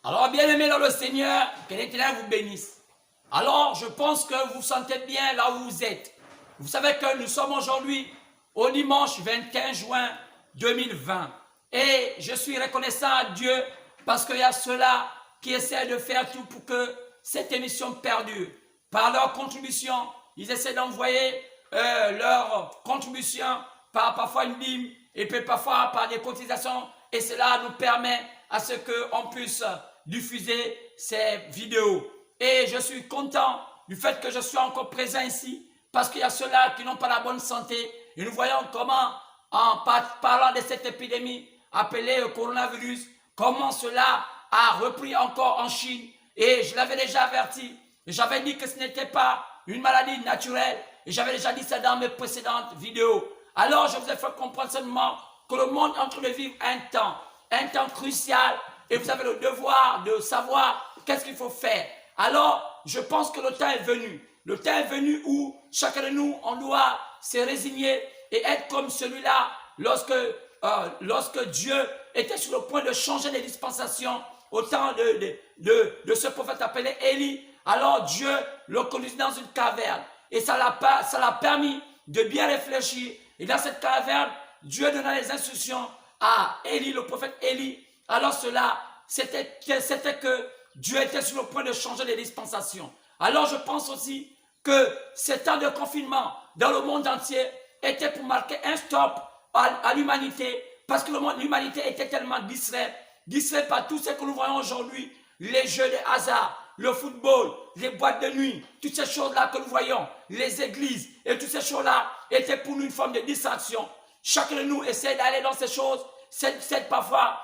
Alors, bien-aimés dans le Seigneur, que l'Éternel vous bénisse. Alors, je pense que vous vous sentez bien là où vous êtes. Vous savez que nous sommes aujourd'hui au dimanche 21 juin 2020. Et je suis reconnaissant à Dieu parce qu'il y a ceux-là qui essaient de faire tout pour que cette émission perdure. Par leur contribution, ils essaient d'envoyer leur contribution par parfois une dîme et puis parfois par des cotisations. Et cela nous permet à ce qu'on puisse diffuser ces vidéos. Et je suis content du fait que je sois encore présent ici parce qu'il y a ceux-là qui n'ont pas la bonne santé. Et nous voyons comment, en parlant de cette épidémie appelée coronavirus, comment cela a repris encore en Chine. Et je l'avais déjà averti. J'avais dit que ce n'était pas une maladie naturelle. Et j'avais déjà dit ça dans mes précédentes vidéos. Alors je vous ai fait comprendre seulement que le monde est en train de vivre un temps crucial. Et vous avez le devoir de savoir qu'est-ce qu'il faut faire. Alors, je pense que le temps est venu. Le temps est venu où chacun de nous, on doit se résigner et être comme celui-là lorsque Dieu était sur le point de changer les dispensations au temps de ce prophète appelé Élie. Alors Dieu le conduit dans une caverne et ça l'a permis de bien réfléchir. Et dans cette caverne, Dieu donna les instructions à Élie, le prophète Élie. Alors cela, c'était que Dieu était sur le point de changer les dispensations. Alors je pense aussi que ces temps de confinement dans le monde entier était pour marquer un stop à l'humanité parce que l'humanité était tellement distrait par tout ce que nous voyons aujourd'hui, les jeux de hasard, le football, les boîtes de nuit, toutes ces choses-là que nous voyons, les églises et toutes ces choses-là étaient pour nous une forme de distraction. Chacun de nous essaie d'aller dans ces choses, c'est parfois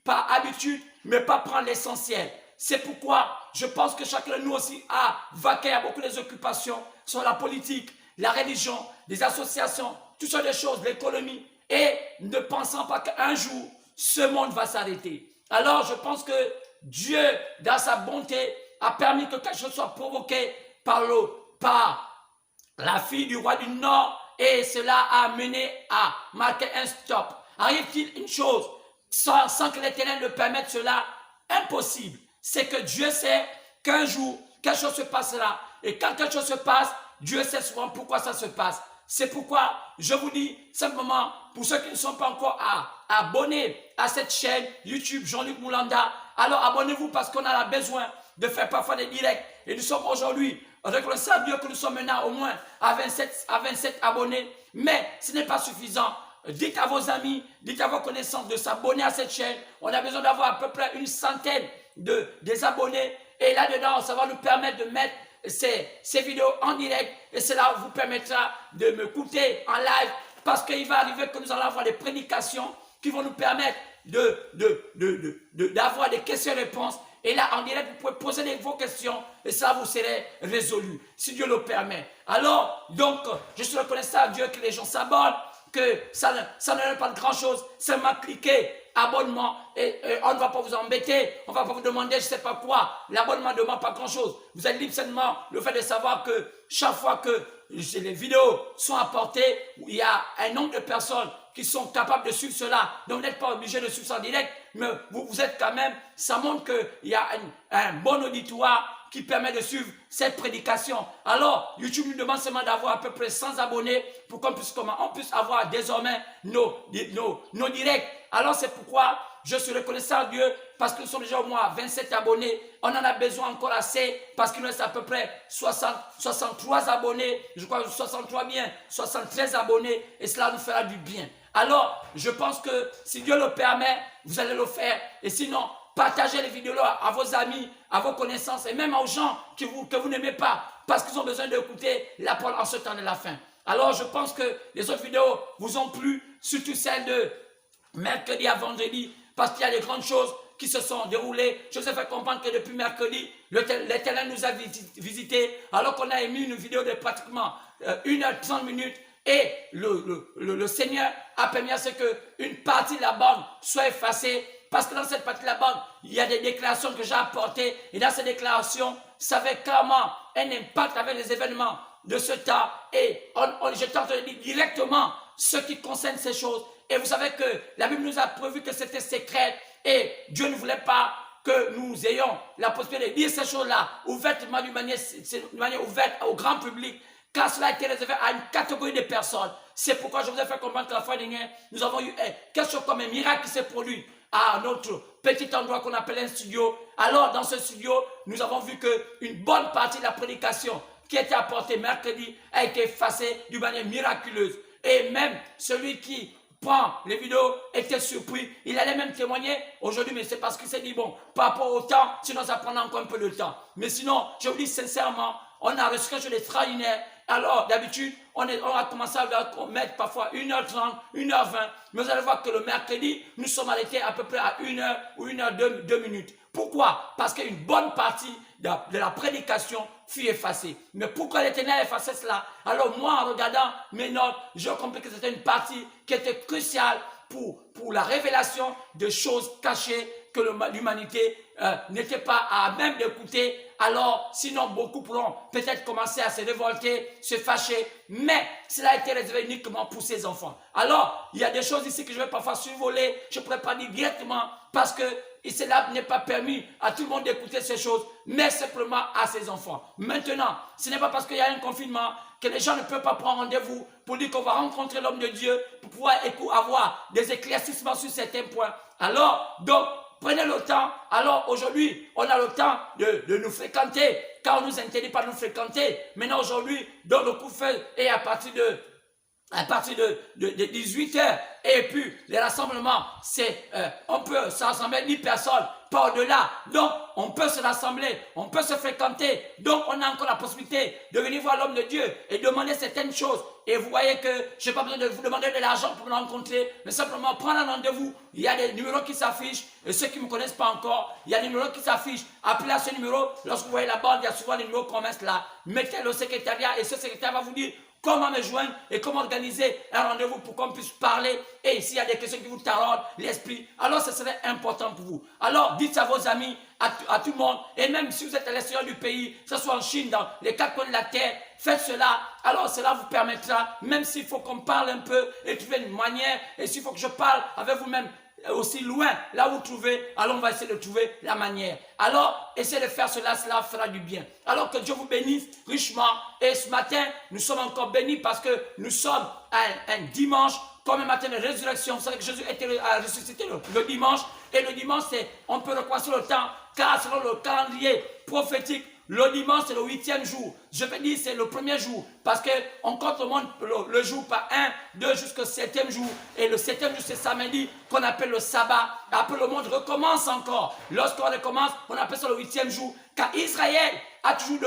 par habitude, mais pas prendre l'essentiel. C'est pourquoi je pense que chacun de nous aussi a vaqué à beaucoup des occupations sur la politique, la religion, les associations, toutes sortes de choses, l'économie, et ne pensant pas qu'un jour, ce monde va s'arrêter. Alors je pense que Dieu, dans sa bonté, a permis que quelque chose soit provoqué par la fille du roi du Nord, et cela a mené à marquer un stop. Arrive-t-il une chose sans que l'Éternel ne permette cela? Impossible. C'est que Dieu sait qu'un jour, quelque chose se passera. Et quand quelque chose se passe, Dieu sait souvent pourquoi ça se passe. C'est pourquoi je vous dis simplement, pour ceux qui ne sont pas encore abonnés à cette chaîne YouTube Jean-Luc Moulanda, alors abonnez-vous parce qu'on a besoin de faire parfois des directs. Et nous sommes aujourd'hui, reconnaissons à Dieu que nous sommes maintenant au moins à 27 abonnés. Mais ce n'est pas suffisant. Dites à vos amis, dites à vos connaissances de s'abonner à cette chaîne. On a besoin d'avoir à peu près une centaine des abonnés. Et là-dedans, ça va nous permettre de mettre ces vidéos en direct. Et cela vous permettra de m'écouter en live. Parce qu'il va arriver que nous allons avoir des prédications qui vont nous permettre d'avoir des questions-réponses. Et là, en direct, vous pouvez poser vos questions et ça vous serez résolu, si Dieu le permet. Alors, donc, je suis reconnaissant à Dieu que les gens s'abonnent, que ça ne donne pas de grand-chose. Seulement cliquez abonnement et on ne va pas vous embêter, on ne va pas vous demander je ne sais pas quoi. L'abonnement ne demande pas grand-chose. Vous êtes libre seulement le fait de savoir que chaque fois que les vidéos sont apportées, il y a un nombre de personnes qui sont capables de suivre cela. Donc vous n'êtes pas obligé de suivre ça en direct, mais vous êtes quand même, ça montre qu'il y a un bon auditoire qui permet de suivre cette prédication. Alors, YouTube nous demande seulement d'avoir à peu près 100 abonnés pour qu'on puisse avoir désormais nos directs. Alors, c'est pourquoi je suis reconnaissant à Dieu parce que nous sommes déjà au moins 27 abonnés. On en a besoin encore assez parce qu'il nous reste à peu près 63 abonnés. Je crois 73 abonnés et cela nous fera du bien. Alors, je pense que si Dieu le permet, vous allez le faire. Et sinon, partagez les vidéos à vos amis, à vos connaissances et même aux gens que vous n'aimez pas parce qu'ils ont besoin d'écouter la parole en ce temps de la fin. Alors, je pense que les autres vidéos vous ont plu, surtout celles de mercredi à vendredi, parce qu'il y a des grandes choses qui se sont déroulées. Je vous ai fait comprendre que depuis mercredi, l'Éternel nous a visités, alors qu'on a émis une vidéo de pratiquement 1h30 et le Seigneur a permis à ce qu'une partie de la bande soit effacée. Parce que dans cette partie de la bande, il y a des déclarations que j'ai apportées. Et dans ces déclarations, ça avait clairement un impact avec les événements de ce temps. Et j'étais en train de dire directement ce qui concerne ces choses. Et vous savez que la Bible nous a prévu que c'était secret. Et Dieu ne voulait pas que nous ayons la possibilité de dire ces choses-là ouvertement, d'une manière ouverte au grand public, car cela a été réservé à une catégorie de personnes. C'est pourquoi je vous ai fait comprendre que la fois dernière, nous avons eu quelque chose comme un miracle qui s'est produit à notre petit endroit qu'on appelle un studio. Alors, dans ce studio, nous avons vu qu'une bonne partie de la prédication qui était apportée mercredi a été effacée d'une manière miraculeuse. Et même celui qui prend les vidéos était surpris. Il allait même témoigner aujourd'hui, mais c'est parce qu'il s'est dit, bon, par rapport au temps, sinon ça prendra encore un peu de temps. Mais sinon, je vous dis sincèrement, on a reçu quelque chose d'extraordinaire. Alors, d'habitude, on a commencé à mettre parfois 1h30, 1h20. Mais vous allez voir que le mercredi, nous sommes arrêtés à peu près à 1h ou 1h02 minutes. Pourquoi? Parce qu'une bonne partie de la prédication fut effacée. Mais pourquoi l'Éternel a effacé cela? Alors moi, en regardant mes notes, j'ai compris que c'était une partie qui était cruciale pour la révélation de choses cachées que l'humanité n'était pas à même d'écouter. Alors, sinon, beaucoup pourront peut-être commencer à se révolter, se fâcher, mais cela a été réservé uniquement pour ces enfants. Alors, il y a des choses ici que je vais parfois survoler, je ne pourrais pas dire directement parce que cela n'est pas permis à tout le monde d'écouter ces choses, mais simplement à ses enfants. Maintenant, ce n'est pas parce qu'il y a un confinement que les gens ne peuvent pas prendre rendez-vous pour dire qu'on va rencontrer l'homme de Dieu pour pouvoir avoir des éclaircissements sur certains points. Alors, donc, prenez le temps. Alors, aujourd'hui, on a le temps de nous fréquenter, car on ne nous interdit pas de nous fréquenter. Maintenant, aujourd'hui, donc le couvre-feu est à partir de 18h, et puis les rassemblements, c'est on peut se rassembler 10 personnes, pas au-delà. Donc, on peut se rassembler, on peut se fréquenter. Donc, on a encore la possibilité de venir voir l'homme de Dieu et demander certaines choses. Et vous voyez que je n'ai pas besoin de vous demander de l'argent pour me rencontrer, mais simplement prendre un rendez-vous. Il y a des numéros qui s'affichent, et ceux qui ne me connaissent pas encore, il y a des numéros qui s'affichent. Appelez à ce numéro. Lorsque vous voyez la bande, il y a souvent des numéros qu'on met là. Mettez-le au secrétariat, et ce secrétaire va vous dire comment me joindre et comment organiser un rendez-vous pour qu'on puisse parler. Et s'il y a des questions qui vous taraudent l'esprit, alors ce serait important pour vous. Alors dites à vos amis, à tout le monde, et même si vous êtes à l'extérieur du pays, que ce soit en Chine, dans les 4 coins de la terre, faites cela. Alors cela vous permettra, même s'il faut qu'on parle un peu et trouver une manière, et s'il faut que je parle avec vous-même aussi loin, là où vous trouvez, alors on va essayer de trouver la manière. Alors, essayez de faire cela, cela fera du bien. Alors que Dieu vous bénisse richement. Et ce matin, nous sommes encore bénis parce que nous sommes un dimanche, comme un matin de résurrection. Vous savez que Jésus était ressuscité le dimanche. Et le dimanche, on peut recommencer le temps, car selon le calendrier prophétique, le dimanche, c'est le 8e jour. Je peux dire c'est le premier jour. Parce qu'on compte le jour par 1, 2 jusqu'au 7e jour. Et le 7e jour, c'est samedi qu'on appelle le sabbat. Après, le monde recommence encore. Lorsqu'on recommence, on appelle ça le 8e jour. Car Israël a toujours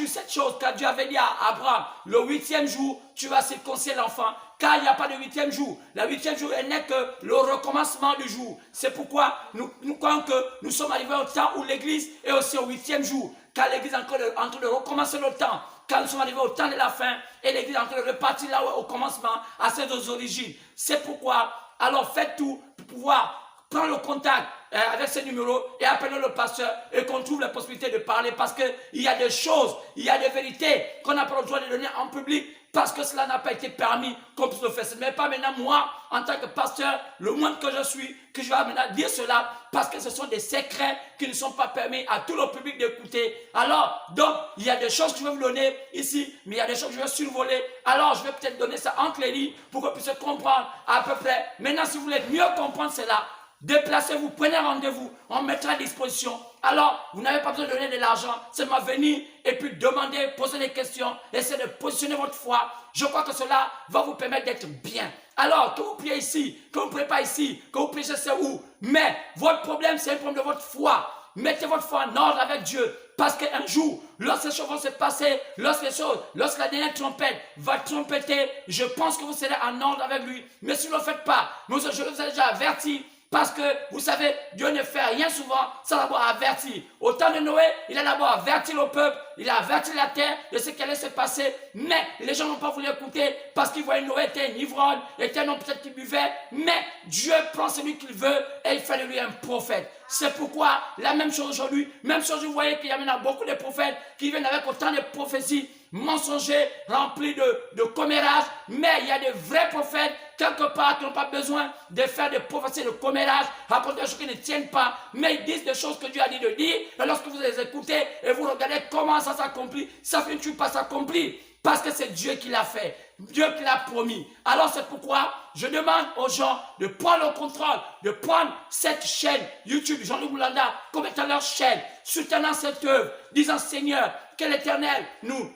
cette chose. Car Dieu avait dit à Abraham, le 8e jour, tu vas circoncire l'enfant. Car il n'y a pas de 8e jour. Le 8e jour, elle n'est que le recommencement du jour. C'est pourquoi nous croyons que nous sommes arrivés au temps où l'église est aussi au 8e jour. Car l'église est en train de recommencer le temps. Car nous sommes arrivés au temps de la fin. Et l'église est en train de repartir là au commencement, à ses origines. C'est pourquoi, alors faites tout pour pouvoir prendre le contact avec ce numéro et appeler le pasteur et qu'on trouve la possibilité de parler. Parce qu'il y a des choses, il y a des vérités qu'on n'a pas le droit de donner en public. Parce que cela n'a pas été permis qu'on puisse le faire. Ce n'est pas maintenant moi, en tant que pasteur, le moine que je suis, que je vais maintenant dire cela, parce que ce sont des secrets qui ne sont pas permis à tout le public d'écouter. Alors, donc, il y a des choses que je vais vous donner ici, mais il y a des choses que je vais survoler. Alors, je vais peut-être donner ça entre les lignes pour que vous puissiez comprendre à peu près. Maintenant, si vous voulez mieux comprendre cela, déplacez-vous, prenez rendez-vous, on mettra à disposition. Alors, vous n'avez pas besoin de donner de l'argent, seulement venir et puis demander, poser des questions, essayez de positionner votre foi. Je crois que cela va vous permettre d'être bien. Alors, que vous priez ici, que vous ne priez pas ici, que vous priez je sais où, mais votre problème, c'est un problème de votre foi. Mettez votre foi en ordre avec Dieu. Parce qu'un jour, lorsque les choses vont se passer, lorsque la dernière trompette va trompeter, je pense que vous serez en ordre avec lui. Mais si vous ne le faites pas, je vous ai déjà averti. Parce que, vous savez, Dieu ne fait rien souvent sans d'abord avertir. Au temps de Noé, il a d'abord averti le peuple, il a averti la terre de ce qui allait se passer. Mais les gens n'ont pas voulu écouter parce qu'ils voyaient Noé était un ivrogne, était un homme peut-être qui buvait. Mais Dieu prend celui qu'il veut et il fait de lui un prophète. C'est pourquoi la même chose aujourd'hui, même chose vous voyez qu'il y a maintenant beaucoup de prophètes qui viennent avec autant de prophéties mensongers, remplis de commérages, mais il y a de vrais prophètes quelque part qui n'ont pas besoin de faire des prophéties de commérage, raconter des choses qui ne tiennent pas, mais ils disent des choses que Dieu a dit de dire, et lorsque vous les écoutez et vous regardez comment ça s'accomplit, ça finit toujours pas s'accomplir. Parce que c'est Dieu qui l'a fait, Dieu qui l'a promis. Alors c'est pourquoi je demande aux gens de prendre le contrôle, de prendre cette chaîne YouTube, Jean-Luc Boulanda, comme étant leur chaîne, soutenant cette œuvre, disant Seigneur, que l'Éternel nous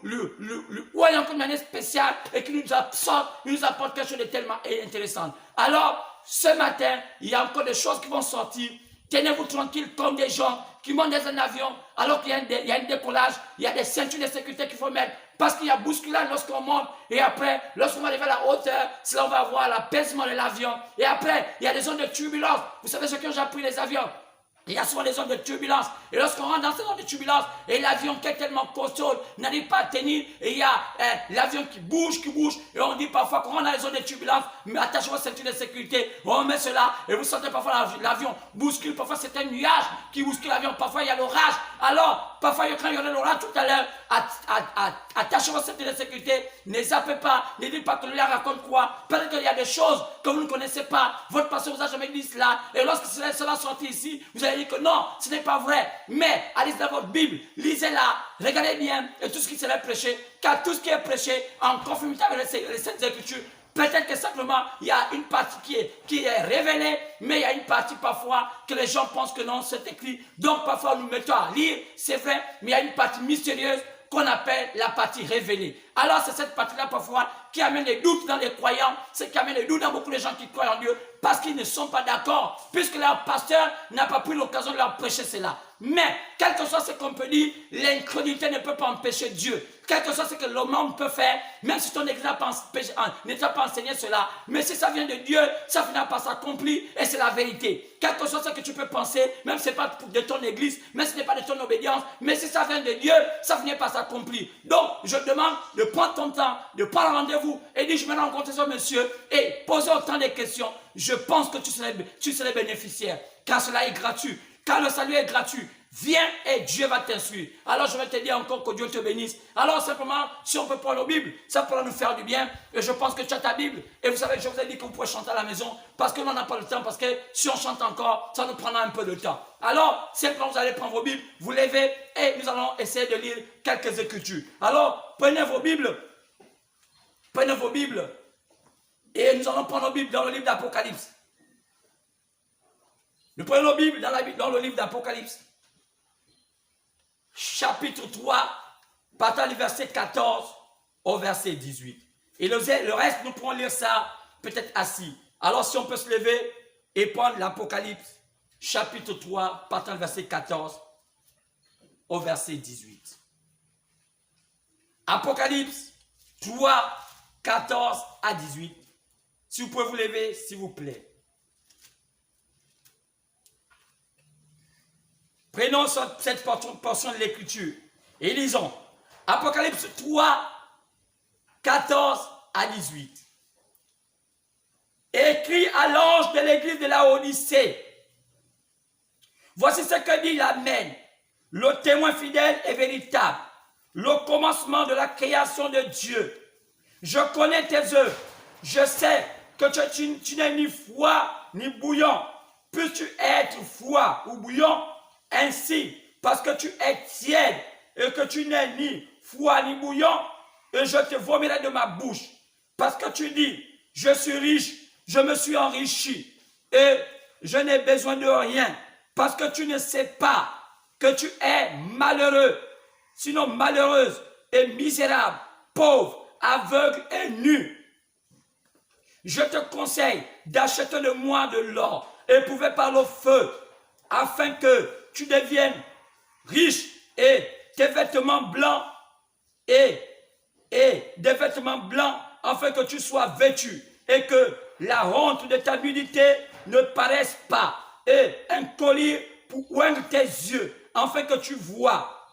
voyons comme une année spéciale et qu'il nous absorbe, il nous apporte quelque chose de tellement intéressant. Alors, ce matin, il y a encore des choses qui vont sortir. Tenez-vous tranquille comme des gens qui montent dans un avion alors qu'il y a un décollage, il y a des ceintures de sécurité qu'il faut mettre parce qu'il y a bousculage lorsqu'on monte et après, lorsqu'on va arriver à la hauteur, c'est là on va voir l'apaisement de l'avion et après, il y a des zones de turbulence. Vous savez ce que j'ai appris les avions? Il y a souvent des zones de turbulence. Et lorsqu'on rentre dans ces zones de turbulence, et l'avion qui est tellement costaud n'arrive pas à tenir, et il y a l'avion qui bouge, et on dit parfois qu'on rentre dans les zones de turbulence, mais attachez votre ceinture de sécurité, on met cela, et vous sentez parfois l'avion bouscule, parfois c'est un nuage qui bouscule l'avion, parfois il y a l'orage. Alors, parfois quand il y aura l'orage tout à l'heure, attachez votre ceinture de sécurité, ne zappez pas, ne dites pas que le lien raconte quoi. Peut-être qu'il y a des choses que vous ne connaissez pas, votre pasteur vous a jamais dit cela, et lorsque cela sorti ici, vous allez dire que non, ce n'est pas vrai. Mais allez dans votre Bible, lisez-la, regardez bien, et tout ce qui sera prêché, car tout ce qui est prêché en conformité avec les Saintes Écritures, peut-être que simplement il y a une partie qui est révélée, mais il y a une partie parfois que les gens pensent que non, c'est écrit. Donc parfois nous mettons à lire, c'est vrai, mais il y a une partie mystérieuse qu'on appelle la partie révélée. Alors c'est cette partie-là parfois qui amène les doutes dans les croyants, c'est qui amène les doutes dans beaucoup de gens qui croient en Dieu, parce qu'ils ne sont pas d'accord, puisque leur pasteur n'a pas pris l'occasion de leur prêcher cela. Mais, quel que soit ce qu'on peut dire, l'incrédulité ne peut pas empêcher Dieu. Quel que soit ce que le monde peut faire, même si ton église ne t'a pas enseigné cela, mais si ça vient de Dieu, ça finira par s'accomplir et c'est la vérité. Quel que soit ce que tu peux penser, même si ce n'est pas de ton église, même si ce n'est pas de ton obédience, mais si ça vient de Dieu, ça finira par s'accomplir. Donc, je demande de prendre ton temps, de prendre rendez-vous et dire, je vais rencontrer ce monsieur et poser autant de questions. Je pense que tu serais bénéficiaire, car cela est gratuit. Car le salut est gratuit. Viens et Dieu va t'instruire. Alors je vais te dire encore que Dieu te bénisse. Alors simplement, si on peut prendre la Bible, ça pourra nous faire du bien. Et je pense que tu as ta Bible. Et vous savez, je vous ai dit que vous pouvez chanter à la maison. Parce que l'on n'a pas le temps. Parce que si on chante encore, ça nous prendra un peu de temps. Alors, simplement, vous allez prendre vos Bibles, vous levez et nous allons essayer de lire quelques écritures. Alors, prenez vos Bibles. Prenez vos Bibles. Et nous allons prendre nos Bibles dans le livre d'Apocalypse. Nous prenons nos Bibles dans le livre d'Apocalypse, chapitre 3, partant du verset 14 au verset 18. Et le reste, nous pourrons lire ça peut-être assis. Alors si on peut se lever et prendre l'Apocalypse, chapitre 3, partant du verset 14 au verset 18. Apocalypse 3, 14 à 18. Si vous pouvez vous lever, s'il vous plaît. Prenons cette portion de l'écriture et lisons. Apocalypse 3, 14 à 18. Écrit à l'ange de l'église de la Odyssée. Voici ce que dit l'Amen, le témoin fidèle et véritable, le commencement de la création de Dieu. Je connais tes œuvres. Je sais que tu n'es ni froid ni bouillant. Peux-tu être froid ou bouillant? Ainsi, parce que tu es tiède et que tu n'es ni froid ni bouillant, et je te vomirai de ma bouche. Parce que tu dis, je suis riche, je me suis enrichi, et je n'ai besoin de rien. Parce que tu ne sais pas que tu es malheureux, sinon malheureuse et misérable, pauvre, aveugle et nu. Je te conseille d'acheter de moi de l'or, éprouvé par le feu, afin que tu deviennes riche et tes vêtements blancs et des vêtements blancs afin que tu sois vêtu et que la honte de ta nudité ne paraisse pas et un collier pour oindre tes yeux afin que tu vois.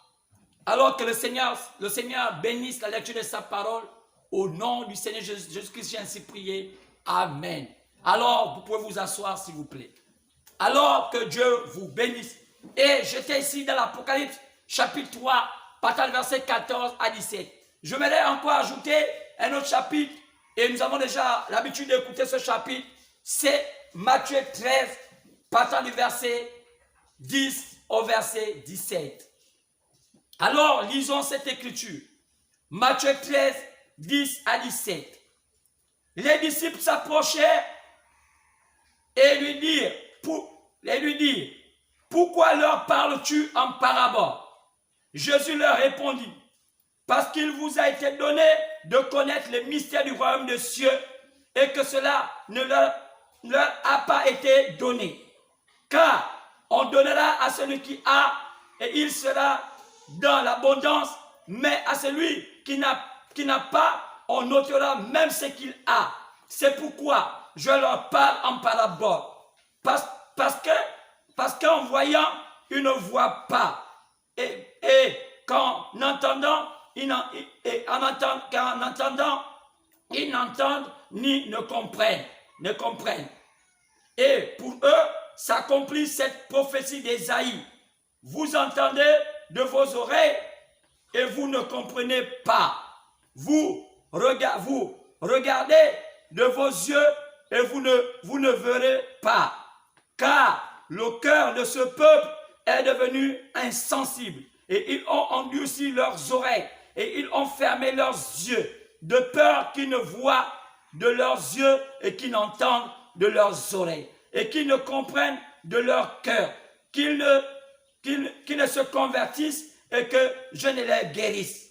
Alors que le Seigneur bénisse la lecture de sa parole au nom du Seigneur Jésus-Christ, j'ai ainsi prié. Amen. Alors, vous pouvez vous asseoir s'il vous plaît. Alors que Dieu vous bénisse. Et j'étais ici dans l'Apocalypse, chapitre 3, partant du verset 14 à 17. Je m'aimerais encore ajouter un autre chapitre et nous avons déjà l'habitude d'écouter ce chapitre, c'est Matthieu 13, partant du verset 10 au verset 17. Alors, lisons cette écriture. Matthieu 13, 10 à 17. Les disciples s'approchèrent et lui dirent, pourquoi leur parles-tu en parabole? Jésus leur répondit, parce qu'il vous a été donné de connaître les mystères du royaume des cieux et que cela ne leur a pas été donné. Car on donnera à celui qui a et il sera dans l'abondance, mais à celui qui n'a pas, on ôtera même ce qu'il a. C'est pourquoi je leur parle en parabole. Parce qu'en voyant, ils ne voient pas. Et qu'en entendant, ils n'entendent ni ne comprennent. Et pour eux, s'accomplit cette prophétie d'Ésaïe. Vous entendez de vos oreilles et vous ne comprenez pas. Vous regardez de vos yeux et vous ne verrez pas. Car le cœur de ce peuple est devenu insensible et ils ont endurci leurs oreilles et ils ont fermé leurs yeux de peur qu'ils ne voient de leurs yeux et qu'ils n'entendent de leurs oreilles et qu'ils ne comprennent de leur cœur, qu'ils ne se convertissent et que je ne les guérisse.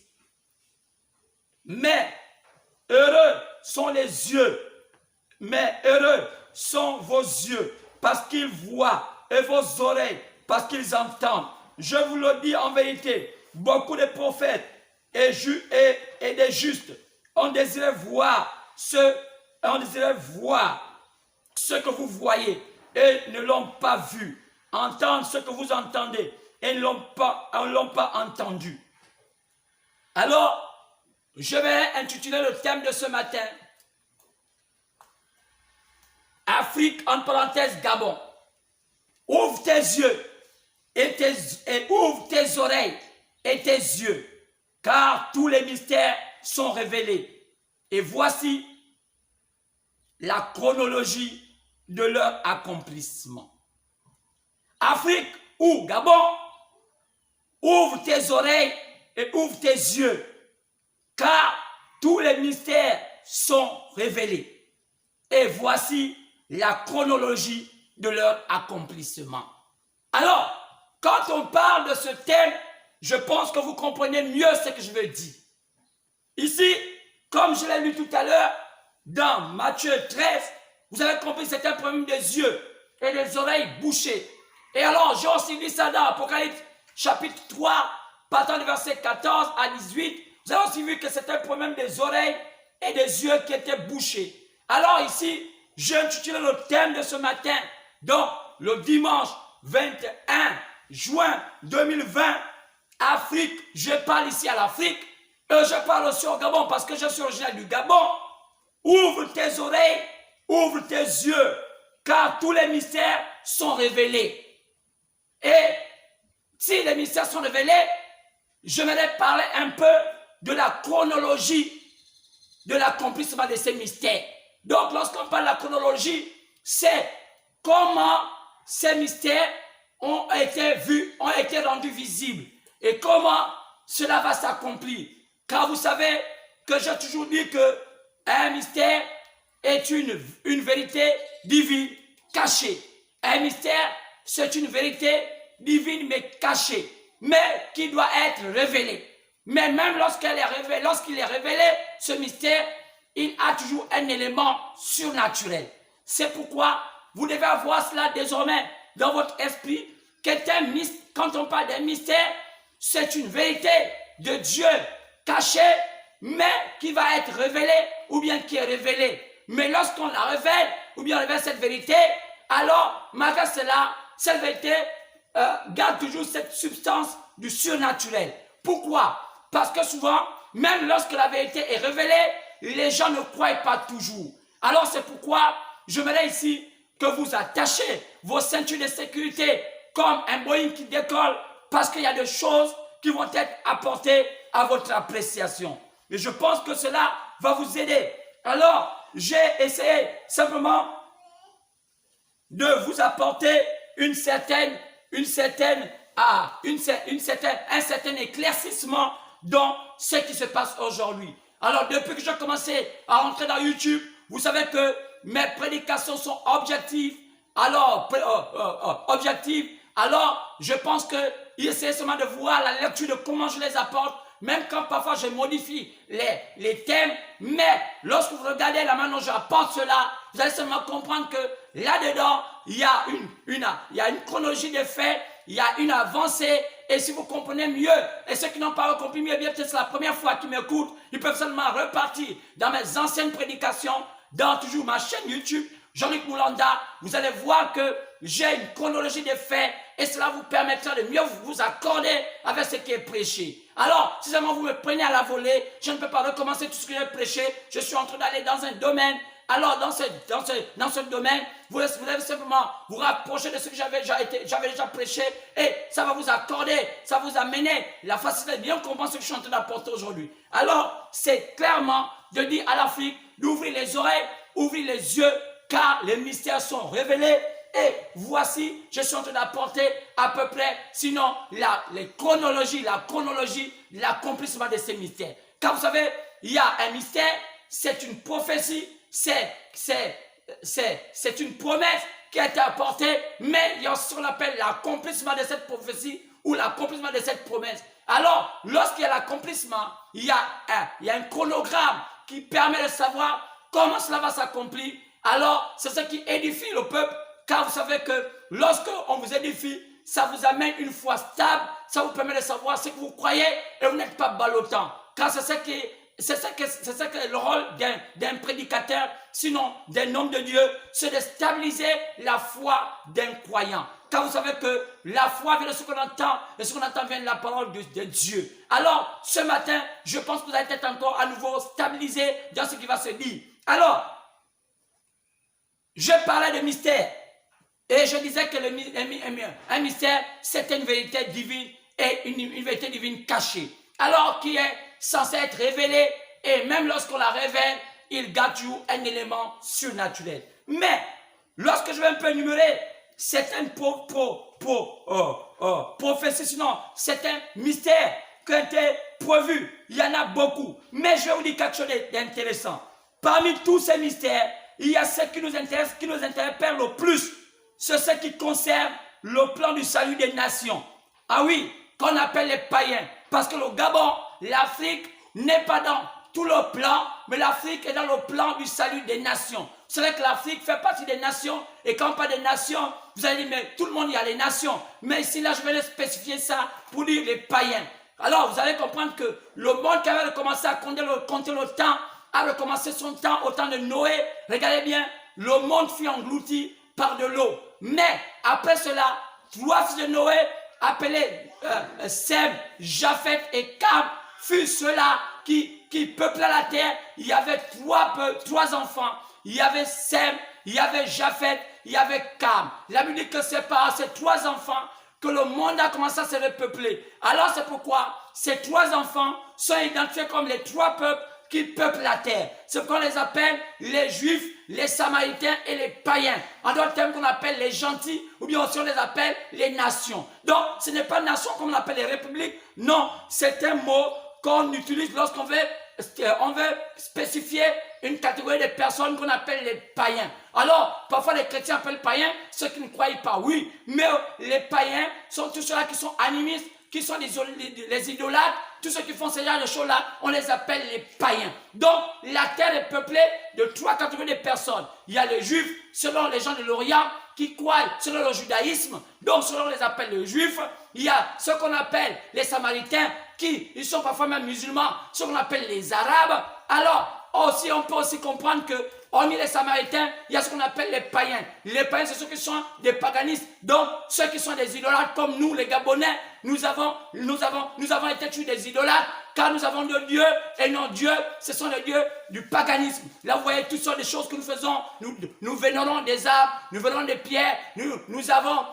Mais heureux sont les yeux, mais heureux sont vos yeux parce qu'ils voient et vos oreilles parce qu'ils entendent. Je vous le dis en vérité, beaucoup de prophètes et des justes ont désiré voir ce que vous voyez et ne l'ont pas vu, entendre ce que vous entendez et ne l'ont pas entendu. Alors, je vais intituler le thème de ce matin, Afrique, entre parenthèses, Gabon. Ouvre tes yeux et ouvre tes oreilles et tes yeux, car tous les mystères sont révélés. Et voici la chronologie de leur accomplissement. Afrique ou Gabon, ouvre tes oreilles et ouvre tes yeux, car tous les mystères sont révélés. Et voici la chronologie de leur accomplissement. Alors, quand on parle de ce thème, je pense que vous comprenez mieux ce que je veux dire. Ici, comme je l'ai lu tout à l'heure, dans Matthieu 13, vous avez compris, c'est un problème des yeux et des oreilles bouchées. Et alors, j'ai aussi lu ça dans Apocalypse chapitre 3, partant du verset 14 à 18. Vous avez aussi vu que c'est un problème des oreilles et des yeux qui étaient bouchés. Alors ici, j'ai intitulé le thème de ce matin, donc le dimanche 21 juin 2020, Afrique, je parle ici à l'Afrique, et je parle aussi au Gabon parce que je suis originaire du Gabon. Ouvre tes oreilles, ouvre tes yeux, car tous les mystères sont révélés. Et si les mystères sont révélés, je vais parler un peu de la chronologie de l'accomplissement de ces mystères. Donc, lorsqu'on parle de la chronologie, c'est comment ces mystères ont été vus, ont été rendus visibles et comment cela va s'accomplir. Car vous savez que j'ai toujours dit qu'un mystère est une vérité divine cachée. Un mystère, c'est une vérité divine mais cachée, mais qui doit être révélée. Mais même lorsqu'il est révélé, ce mystère, il a toujours un élément surnaturel. C'est pourquoi vous devez avoir cela désormais dans votre esprit, quand on parle d'un mystère, c'est une vérité de Dieu cachée, mais qui va être révélée ou bien qui est révélée. Mais lorsqu'on la révèle ou bien on révèle cette vérité, alors malgré cela, cette vérité garde toujours cette substance du surnaturel. Pourquoi? Parce que souvent, même lorsque la vérité est révélée, les gens ne croient pas toujours. Alors c'est pourquoi je voudrais ici que vous attachez vos ceintures de sécurité comme un Boeing qui décolle, parce qu'il y a des choses qui vont être apportées à votre appréciation. Et je pense que cela va vous aider Alors, j'ai essayé simplement de vous apporter un certain éclaircissement dans ce qui se passe aujourd'hui. Alors, depuis que j'ai commencé à rentrer dans YouTube, vous savez que mes prédications sont objectives. Alors, je pense qu'il essaie seulement de voir la lecture de comment je les apporte, même quand parfois je modifie les thèmes. Mais lorsque vous regardez la manière dont j'apporte cela, vous allez seulement comprendre que là-dedans, il y a une chronologie des faits, il y a une avancée. Et si vous comprenez mieux, et ceux qui n'ont pas compris mieux, bien peut-être c'est la première fois qu'ils m'écoutent, ils peuvent seulement repartir dans mes anciennes prédications, dans toujours ma chaîne YouTube, Jean-Luc Moulanda. Vous allez voir que j'ai une chronologie des faits et cela vous permettra de mieux vous accorder avec ce qui est prêché. Alors, si seulement vous me prenez à la volée, je ne peux pas recommencer tout ce que j'ai prêché. Je suis en train d'aller dans un domaine. Alors, dans ce domaine, vous devez simplement vous rapprocher de ce que j'avais déjà prêché et ça va vous accorder, ça va vous amener la facilité de bien comprendre ce que je suis en train d'apporter aujourd'hui. Alors, c'est clairement de dire à l'Afrique d'ouvrir les oreilles, ouvrir les yeux, car les mystères sont révélés. Et voici, je suis en train d'apporter à peu près, sinon, la chronologie, l'accomplissement de ces mystères. Car vous savez, il y a un mystère, c'est une prophétie, c'est une promesse qui a été apportée, mais il y a ce qu'on appelle l'accomplissement de cette prophétie ou l'accomplissement de cette promesse. Alors, lorsqu'il y a l'accomplissement, il y a un chronogramme qui permet de savoir comment cela va s'accomplir. Alors, c'est ce qui édifie le peuple, car vous savez que lorsqu'on vous édifie, ça vous amène une foi stable, ça vous permet de savoir ce que vous croyez et vous n'êtes pas ballottant. Car c'est ça qui est le rôle d'un prédicateur, sinon d'un homme de Dieu, c'est de stabiliser la foi d'un croyant. Car vous savez que la foi vient de ce qu'on entend, et ce qu'on entend vient de la parole de Dieu. Alors, ce matin, je pense que vous allez être encore à nouveau stabilisé dans ce qui va se dire. Alors, je parlais de mystère, et je disais que un mystère, c'est une vérité divine, et une vérité divine cachée. Alors, qui est censée être révélée, et même lorsqu'on la révèle, il garde toujours un élément surnaturel. Mais, lorsque je vais un peu énumérer, c'est un prophétie, sinon c'est un mystère qui a été prévu. Il y en a beaucoup. Mais je vais vous dire quelque chose d'intéressant. Parmi tous ces mystères, il y a ce qui nous intéresse, qui nous interpelle le plus. C'est ce qui concerne le plan du salut des nations. Ah oui, qu'on appelle les païens. Parce que le Gabon, l'Afrique n'est pas dans tout le plan, mais l'Afrique est dans le plan du salut des nations. C'est vrai que l'Afrique fait partie des nations, et quand on parle des nations, vous allez dire, mais tout le monde y a les nations. Mais ici, là, je vais spécifier ça pour dire les païens. Alors, vous allez comprendre que le monde qui avait commencé à compter le temps, a recommencé son temps au temps de Noé. Regardez bien, le monde fut englouti par de l'eau. Mais, après cela, 3 fils de Noé, appelés Sem, Japheth et Cam, furent ceux-là qui peuplaient la terre. Il y avait 3 enfants. Il y avait Sem, il y avait Japheth, il y avait Cam. La Bible dit que c'est par ces 3 enfants que le monde a commencé à se repeupler. Alors c'est pourquoi ces 3 enfants sont identifiés comme les 3 peuples qui peuplent la terre. C'est pourquoi on les appelle les Juifs, les Samaritains et les païens. En d'autres termes qu'on appelle les gentils, ou bien aussi on les appelle les nations. Donc ce n'est pas nation comme on appelle les républiques. Non, c'est un mot qu'on utilise lorsqu'on veut spécifier une catégorie de personnes qu'on appelle les païens. Alors, parfois les chrétiens appellent païens ceux qui ne croient pas, oui, mais les païens sont tous ceux-là qui sont animistes, qui sont les idolâtres, tous ceux qui font ce genre de choses-là, on les appelle les païens. Donc, la terre est peuplée de 3 catégories de personnes. Il y a les juifs, selon les gens de l'Orient, qui croient selon le judaïsme, donc selon on les appelle les juifs. Il y a ceux qu'on appelle les samaritains, ils sont parfois même musulmans, ceux qu'on appelle les arabes. Alors, aussi, on peut aussi comprendre que hormis les Samaritains, il y a ce qu'on appelle les païens. Les païens, c'est ceux qui sont des paganistes. Donc, ceux qui sont des idolâtres, comme nous, les Gabonais, nous avons été tués des idolâtres, car nous avons de Dieu, et non Dieu, ce sont les dieux du paganisme. Là, vous voyez toutes sortes de choses que nous faisons. Nous vénérons des arbres, nous vénérons des pierres, nous avons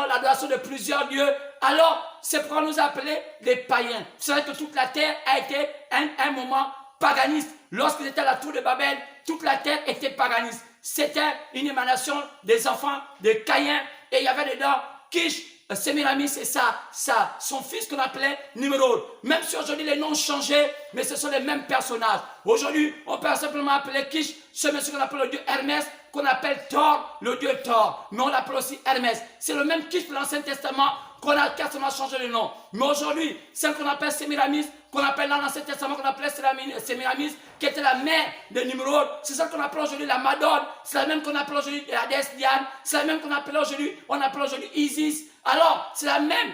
l'adoration de plusieurs dieux. Alors, c'est pourquoi nous appelons les païens. Vous savez que toute la terre a été un moment paganiste. Lorsqu'ils étaient à la tour de Babel, toute la terre était paganiste. C'était une émanation des enfants de Caïn. Et il y avait dedans Kish, Sémiramis et son fils qu'on appelait Nimrod. Même si aujourd'hui les noms ont changé, mais ce sont les mêmes personnages. Aujourd'hui, on peut simplement appeler Kish, ce monsieur qu'on appelle le dieu Hermès, qu'on appelle Thor, le dieu Thor. Mais on l'appelle aussi Hermès. C'est le même Kish de l'Ancien Testament qu'on a quasiment changé de nom. Mais aujourd'hui, celle qu'on appelle Sémiramis, qu'on appelle dans l'Ancien Testament, qu'on appelait Sémiramis, qui était la mère de Nimrod, c'est celle qu'on appelle aujourd'hui la Madone, c'est la même qu'on appelle aujourd'hui la déesse Diane, c'est la même qu'on appelle aujourd'hui, Isis. Alors, c'est la même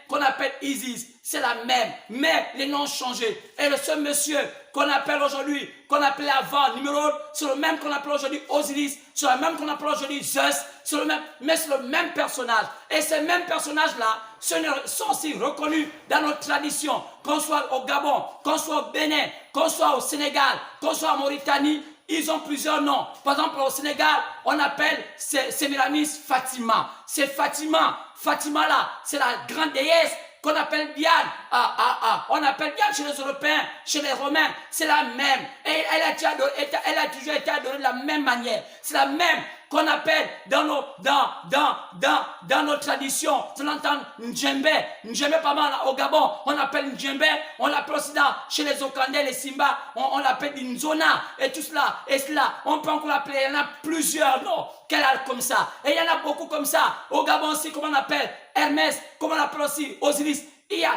qu'on appelle Isis, c'est la même, mais les noms ont changé. Et ce monsieur qu'on appelle aujourd'hui, qu'on appelait avant Nimrod, c'est le même qu'on appelle aujourd'hui Osiris, c'est le même qu'on appelle aujourd'hui Zeus, c'est le même, mais c'est le même personnage. Et ces mêmes personnages-là sont aussi reconnus dans notre tradition, qu'on soit au Gabon, qu'on soit au Bénin, qu'on soit au Sénégal, qu'on soit en Mauritanie. Ils ont plusieurs noms. Par exemple, au Sénégal, on appelle Sémiramis Fatima. C'est Fatima. Fatima là, c'est la grande déesse qu'on appelle Diane. On appelle Diane chez les Européens, chez les Romains. C'est la même. Et elle a toujours été adorée de la même manière. C'est la même qu'on appelle dans nos traditions. Tu l'entends Ndjembe. Ndjembe, pas mal au Gabon, on appelle Ndjembe. On l'appelle aussi chez les Okandais, les Simba, on l'appelle Nzona. Et tout cela, et cela, on peut encore l'appeler. Il y en a plusieurs noms qu'elle a comme ça. Et il y en a beaucoup comme ça. Au Gabon aussi, comment on appelle Hermès, comment on appelle aussi Osiris.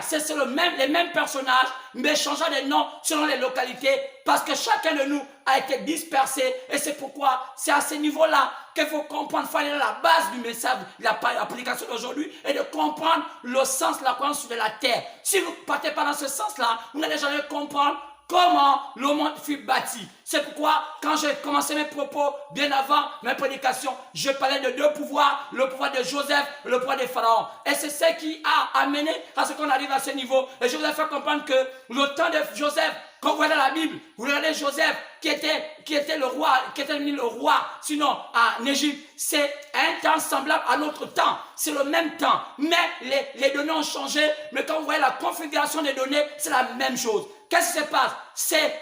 C'est les mêmes personnages, mais changeant les noms selon les localités, parce que chacun de nous a été dispersé, et c'est pourquoi c'est à ce niveau-là qu'il faut comprendre, il faut aller à la base du message, de l'application d'aujourd'hui, et de comprendre le sens de la croyance de la terre. Si vous ne partez pas dans ce sens-là, vous n'allez jamais comprendre comment le monde fut bâti. C'est pourquoi, quand j'ai commencé mes propos, bien avant mes prédications, je parlais de deux pouvoirs, le pouvoir de Joseph et le pouvoir de Pharaon. Et c'est ce qui a amené à ce qu'on arrive à ce niveau. Et je vous ai fait comprendre que le temps de Joseph, quand vous regardez la Bible, vous regardez Joseph, qui était le roi, qui était le roi, sinon en Égypte, c'est un temps semblable à notre temps. C'est le même temps. Mais les données ont changé. Mais quand vous voyez la configuration des données, c'est la même chose. Qu'est-ce qui se passe?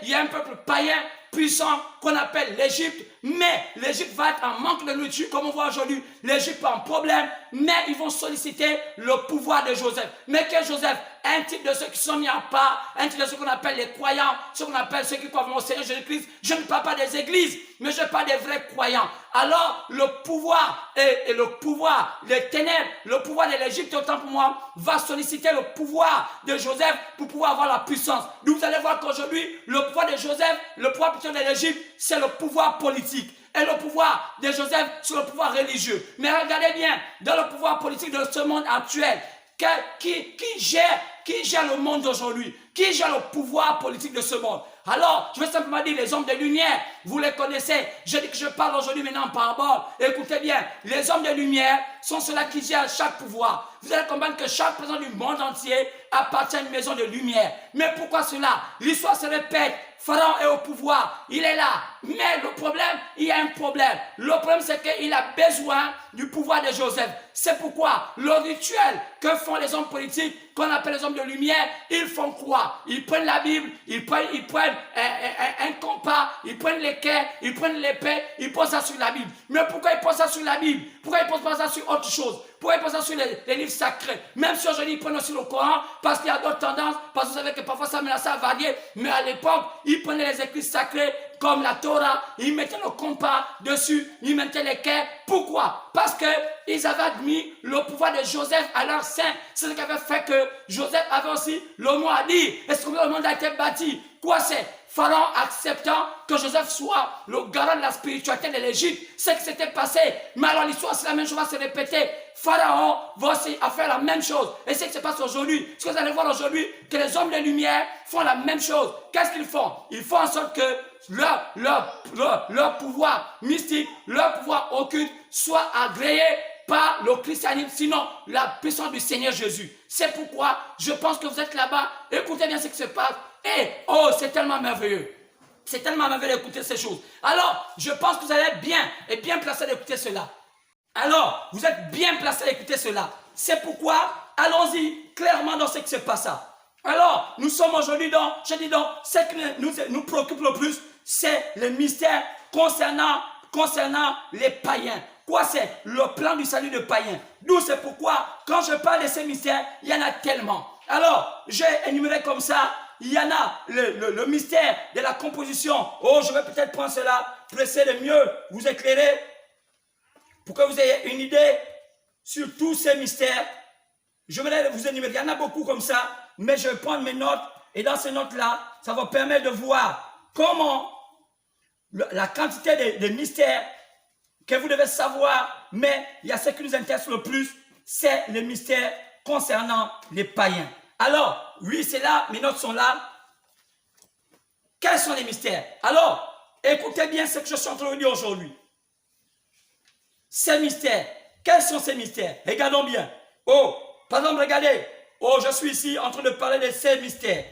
Il y a un peuple païen puissant qu'on appelle l'Égypte, mais l'Égypte va être en manque de nourriture, comme on voit aujourd'hui. L'Égypte a un problème, mais ils vont solliciter le pouvoir de Joseph. Mais que Joseph, un type de ceux qui sont mis à part, un type de ceux qu'on appelle les croyants, ceux qu'on appelle ceux qui croient au Seigneur Jésus-Christ. Je ne parle pas des églises, mais je parle des vrais croyants. Alors, le pouvoir et le pouvoir, les ténèbres, le pouvoir de l'Égypte, autant pour moi, va solliciter le pouvoir de Joseph pour pouvoir avoir la puissance. Donc, vous allez voir qu'aujourd'hui, le pouvoir de Joseph, le pouvoir plutôt de l'Égypte, c'est le pouvoir politique. Et le pouvoir de Joseph, c'est le pouvoir religieux. Mais regardez bien, dans le pouvoir politique de ce monde actuel, qui gère le monde d'aujourd'hui? Qui gère le pouvoir politique de ce monde? Alors, je vais simplement dire, les hommes de lumière, vous les connaissez. Je dis que je parle aujourd'hui maintenant en parabole. Écoutez bien, les hommes de lumière sont ceux-là qui gèrent chaque pouvoir. Vous allez comprendre que chaque président du monde entier appartient à une maison de lumière. Mais pourquoi cela? L'histoire se répète. Pharaon est au pouvoir, il est là. Mais le problème, il y a un problème. Le problème, c'est qu'il a besoin du pouvoir de Joseph. C'est pourquoi le rituel que font les hommes politiques, qu'on appelle les hommes de lumière, ils font quoi? Ils prennent la Bible, ils prennent un compas, ils prennent l'équerre, ils prennent l'épée, ils posent ça sur la Bible. Mais pourquoi ils posent ça sur la Bible? Pourquoi ils ne posent pas ça sur autre chose? Pourquoi ils posent ça sur les livres sacrés? Même si aujourd'hui ils prennent aussi le Coran, parce qu'il y a d'autres tendances, parce que vous savez que parfois ça menace à varier, mais à l'époque, ils prenaient les écrits sacrés comme la Torah, ils mettaient le compas dessus, ils mettaient l'équerre. Pourquoi? Parce qu'ils avaient admis le pouvoir de Joseph à leur sein. C'est ce qui avait fait que Joseph avait aussi le mot à dire. Est-ce que le monde a été bâti? Quoi c'est? Pharaon acceptant que Joseph soit le garant de la spiritualité de l'Égypte. C'est ce qui s'était passé. Mais alors l'histoire, c'est la même chose, va se répéter. Pharaon va aussi faire la même chose. Et c'est ce qui se passe aujourd'hui. Ce que vous allez voir aujourd'hui, que les hommes de lumière font la même chose. Qu'est-ce qu'ils font? Ils font en sorte que leur pouvoir mystique, leur pouvoir occulte soit agréé par le christianisme, sinon la puissance du Seigneur Jésus. C'est pourquoi je pense que vous êtes là-bas. Écoutez bien ce qui se passe. Et oh, c'est tellement merveilleux. C'est tellement merveilleux d'écouter ces choses. Alors, je pense que vous allez être bien placé d'écouter cela. Alors, vous êtes bien placé d'écouter cela. C'est pourquoi, allons-y clairement dans ce qui se passe. Alors, nous sommes aujourd'hui je dis donc, ce qui nous préoccupe le plus, c'est le mystère concernant les païens. Quoi c'est? Le plan du salut de païens. D'où c'est pourquoi, quand je parle de ces mystères, il y en a tellement. Alors, j'ai énuméré comme ça, il y en a le mystère de la composition. Oh, je vais peut-être prendre cela pour essayer de mieux vous éclairer, pour que vous ayez une idée sur tous ces mystères. Je vais vous énumérer, il y en a beaucoup comme ça, mais je vais prendre mes notes, et dans ces notes-là, ça va permettre de voir comment la quantité de mystères que vous devez savoir, mais il y a ce qui nous intéresse le plus, c'est les mystères concernant les païens. Alors, oui, c'est là, mes notes sont là. Quels sont les mystères? Alors, écoutez bien ce que je suis en train de vous dire aujourd'hui. Ces mystères, quels sont ces mystères? Regardons bien. Oh, par exemple, regardez. Oh, je suis ici en train de parler de ces mystères.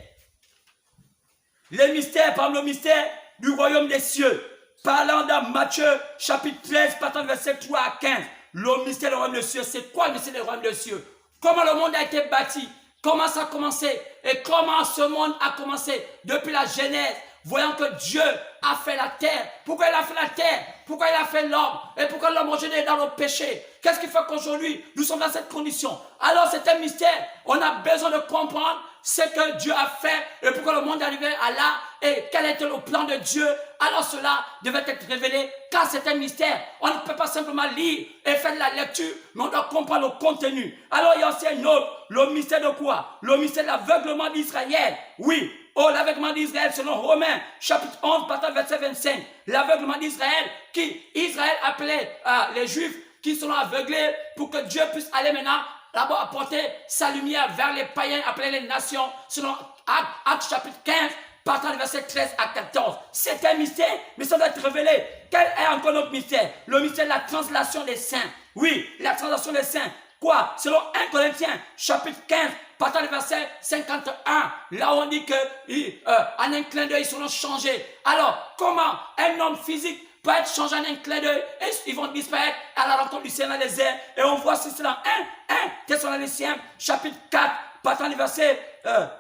Les mystères, par exemple, le mystère du royaume des cieux. Parlant dans Matthieu, chapitre 13, partant de verset 3 à 15. Le mystère du royaume des cieux, c'est quoi le mystère du royaume des cieux? Comment le monde a été bâti? Comment ça a commencé? Et comment ce monde a commencé depuis la Genèse? Voyant que Dieu a fait la terre. Pourquoi il a fait la terre? Pourquoi il a fait l'homme? Et pourquoi l'homme est dans le péché? Qu'est-ce qui fait qu'aujourd'hui, nous sommes dans cette condition? Alors c'est un mystère. On a besoin de comprendre ce que Dieu a fait et pourquoi le monde est arrivé à là et quel était le plan de Dieu. Alors cela devait être révélé car c'est un mystère. On ne peut pas simplement lire et faire de la lecture, mais on doit comprendre le contenu. Alors il y a aussi un autre, le mystère de quoi? Le mystère de l'aveuglement d'Israël. Oui. Oh, l'aveuglement d'Israël, selon Romains, chapitre 11, partant verset 25. L'aveuglement d'Israël, qui Israël appelait les Juifs qui sont aveuglés pour que Dieu puisse aller maintenant là-bas apporter sa lumière vers les païens appelés les nations, selon Actes chapitre 15, partant du verset 13 à 14. C'est un mystère, mais ça doit être révélé. Quel est encore notre mystère? Le mystère de la translation des saints. Oui, la translation des saints. Quoi? Selon 1 Corinthiens, chapitre 15, partant du verset 51, là on dit que en un clin d'œil, ils seront changés. Alors, comment un homme physique peut être changé en un clin d'œil et ils vont disparaître à la rencontre du ciel dans les airs? Et on voit si c'est dans 1 Thessaloniciens, chapitre 4, partant du verset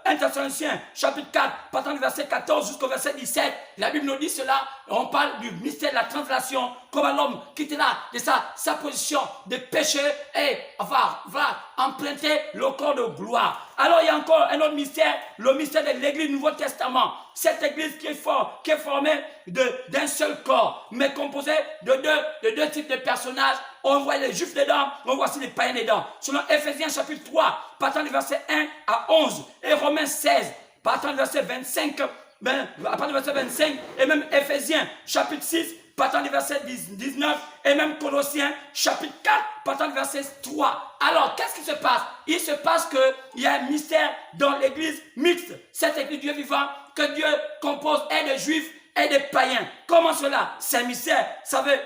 1 Thessaloniciens, chapitre 4, partant du verset 14 jusqu'au verset 17, la Bible nous dit cela. On parle du mystère de la translation, comment l'homme quittera de sa position de péché et va emprunter le corps de gloire. Alors il y a encore un autre mystère, le mystère de l'Église du Nouveau Testament. Cette Église qui est formée d'un seul corps, mais composée de deux types de personnages. On voit les Juifs dedans, on voit aussi les païens dedans. Selon Ephésiens chapitre 3, partant du verset 1 à 11, et Romains 16, partant du verset 25, à partir du verset 25, et même Ephésiens chapitre 6, partant du verset 19, et même Colossiens chapitre 4, partant du verset 3. Alors, qu'est-ce qui se passe? Il se passe qu'il y a un mystère dans l'église mixte, cette église Dieu vivant, que Dieu compose et des Juifs et des païens. Comment cela? C'est un mystère.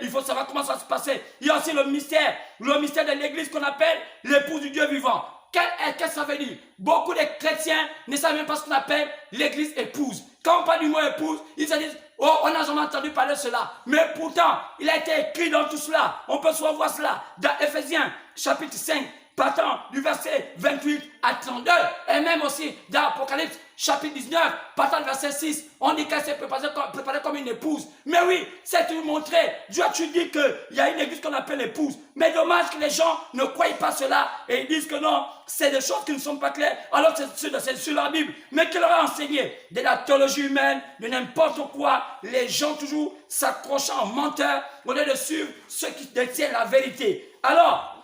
Il faut savoir comment ça se passer. Il y a aussi le mystère de l'église qu'on appelle l'épouse du Dieu vivant. Qu'est-ce que ça veut dire? Beaucoup de chrétiens ne savent même pas ce qu'on appelle l'église épouse. Quand on parle du mot épouse, ils se disent, oh, on n'a jamais entendu parler de cela. Mais pourtant, il a été écrit dans tout cela. On peut souvent voir cela dans Ephésiens, chapitre 5, partant du verset 28 à 32. Et même aussi dans Apocalypse, chapitre 19, partant du verset 6, on dit qu'elle s'est préparée comme une épouse. Mais oui, c'est tout montré. Dieu a-tu dit qu'il y a une église qu'on appelle épouse. Mais dommage que les gens ne croient pas cela et ils disent que non, c'est des choses qui ne sont pas claires. Alors c'est sur la Bible. Mais qui leur a enseigné de la théologie humaine, de n'importe quoi. Les gens toujours s'accrochant en menteurs au lieu de suivre ceux qui détiennent la vérité. Alors,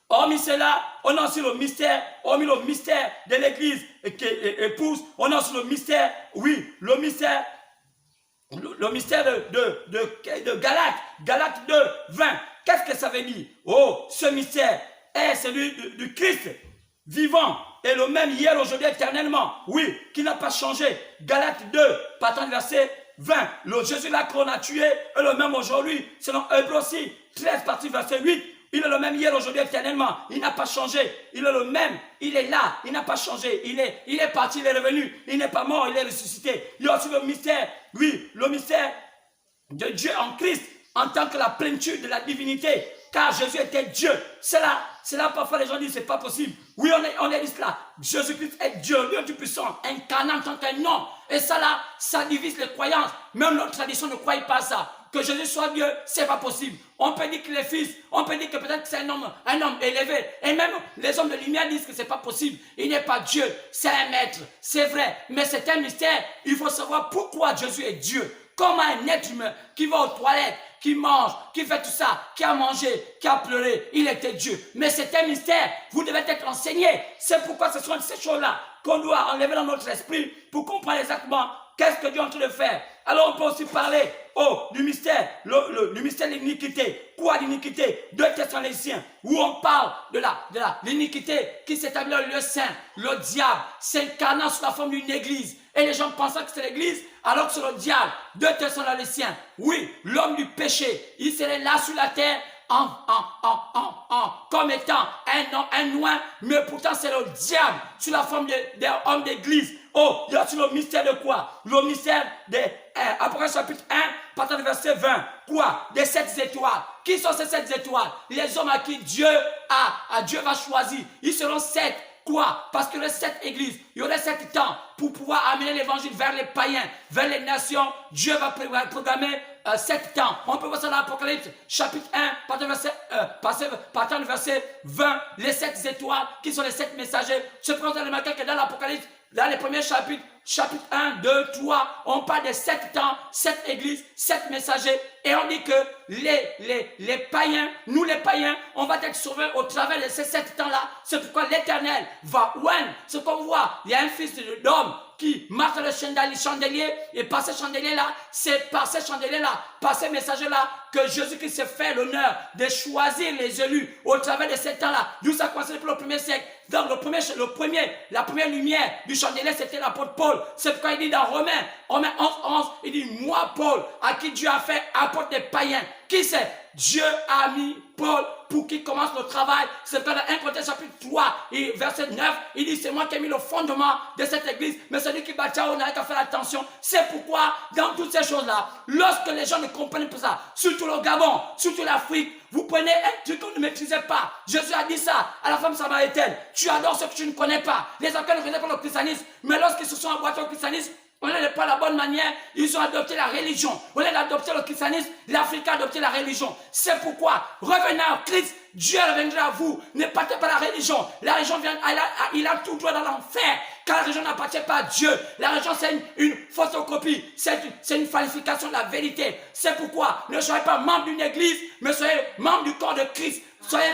hormis cela, on a aussi le mystère, hormis le mystère de l'église qui épouse, on a aussi le mystère, oui, le mystère de Galates 2, 20. Qu'est-ce que ça veut dire? Oh, ce mystère est celui du Christ vivant et le même hier, aujourd'hui, éternellement. Oui, qui n'a pas changé. Galates 2, partant du verset 20. Le Jésus là qu'on a tué est le même aujourd'hui. Selon Hébreux aussi, 13, partie verset 8. Il est le même hier, aujourd'hui, éternellement. Il n'a pas changé. Il est le même. Il est là. Il n'a pas changé. Il est parti, il est revenu. Il n'est pas mort, il est ressuscité. Il y a aussi le mystère, oui, le mystère de Dieu en Christ, en tant que la plénitude de la divinité. Car Jésus était Dieu. C'est là parfois les gens disent, c'est pas possible. Oui, on est dit cela. Jésus-Christ est Dieu, Dieu Tout-Puissant, incarné en tant qu'un homme. Et ça là, ça divise les croyances. Même notre tradition ne croit pas ça. Que Jésus soit Dieu, c'est pas possible. On peut dire qu'il est fils, on peut dire que peut-être que c'est un homme élevé. Et même les hommes de lumière disent que c'est pas possible. Il n'est pas Dieu, c'est un maître, c'est vrai. Mais c'est un mystère. Il faut savoir pourquoi Jésus est Dieu. Comment un être humain qui va aux toilettes, qui mange, qui fait tout ça, qui a mangé, qui a pleuré, il était Dieu. Mais c'est un mystère. Vous devez être enseigné. C'est pourquoi ce sont ces choses-là qu'on doit enlever dans notre esprit pour comprendre exactement qu'est-ce que Dieu est en train de faire. Alors on peut aussi parler du mystère, du mystère de l'iniquité. Quoi l'iniquité? 2 Thessaloniciens, où on parle de l'iniquité qui s'établit dans le lieu saint. Le diable s'incarnant sous la forme d'une église. Et les gens pensaient que c'était l'église, alors que c'est le diable. 2 Thessaloniciens, oui, l'homme du péché. Il serait là sur la terre comme étant un oint, mais pourtant c'est le diable sous la forme d'un homme d'église. Oh, il y a aussi le mystère de quoi? Le mystère de Apocalypse chapitre 1, partant du verset 20. Quoi? Des 7 étoiles. Qui sont ces 7 étoiles? Les hommes à qui Dieu va choisir. Ils seront 7. Quoi? Parce qu'il y aurait 7 églises, il y aurait 7 temps pour pouvoir amener l'évangile vers les païens, vers les nations. Dieu va programmer 7 temps. On peut voir ça dans l'Apocalypse, chapitre 1, partant du verset 20, les 7 étoiles, qui sont les 7 messagers. Je prends dans le matin que dans l'Apocalypse, dans les premiers chapitres, chapitre 1, 2, 3, on parle de 7 temps, 7 églises, 7 messagers. Et on dit que les païens, nous les païens, on va être sauvés au travers de ces 7 temps-là. C'est pourquoi l'Éternel va oindre. Ce qu'on voit, il y a un fils d'homme qui marche dans le chandelier, et par ces chandeliers-là, c'est par ces chandeliers-là, par ces messagers-là, que Jésus-Christ s'est fait l'honneur de choisir les élus au travers de ces temps-là. D'où ça commence depuis le 1er siècle. Donc la première lumière du chandelier, c'était l'apôtre Paul. C'est pourquoi il dit dans Romains 11, il dit, moi Paul, à qui Dieu a fait apôtre des païens. Qui c'est? Dieu a mis Paul pour qu'il commence le travail. C'est dans 1 Corinthiens chapitre 3, et verset 9, il dit, c'est moi qui ai mis le fondement de cette église, mais celui qui bâtira, on n'a qu'à faire attention. C'est pourquoi, dans toutes ces choses-là, lorsque les gens ne comprennent pas ça, surtout le Gabon, surtout l'Afrique, vous prenez un truc que vous ne maîtrisez pas. Jésus a dit ça à la femme samaritaine. Tu adores ce que tu ne connais pas. Les enfants ne connaissent pas le christianisme, mais lorsqu'ils se sont emboîtés au christianisme, on n'est pas la bonne manière, ils ont adopté la religion. On a adopté le christianisme, l'Afrique a adopté la religion. C'est pourquoi, revenez en Christ, Dieu reviendra à vous. Ne partez pas la religion. La religion vient, il a tout droit dans l'enfer. Car la religion n'appartient pas à Dieu. La religion, c'est une photocopie. C'est une falsification de la vérité. C'est pourquoi ne soyez pas membre d'une église, mais soyez membre du corps de Christ. Soyez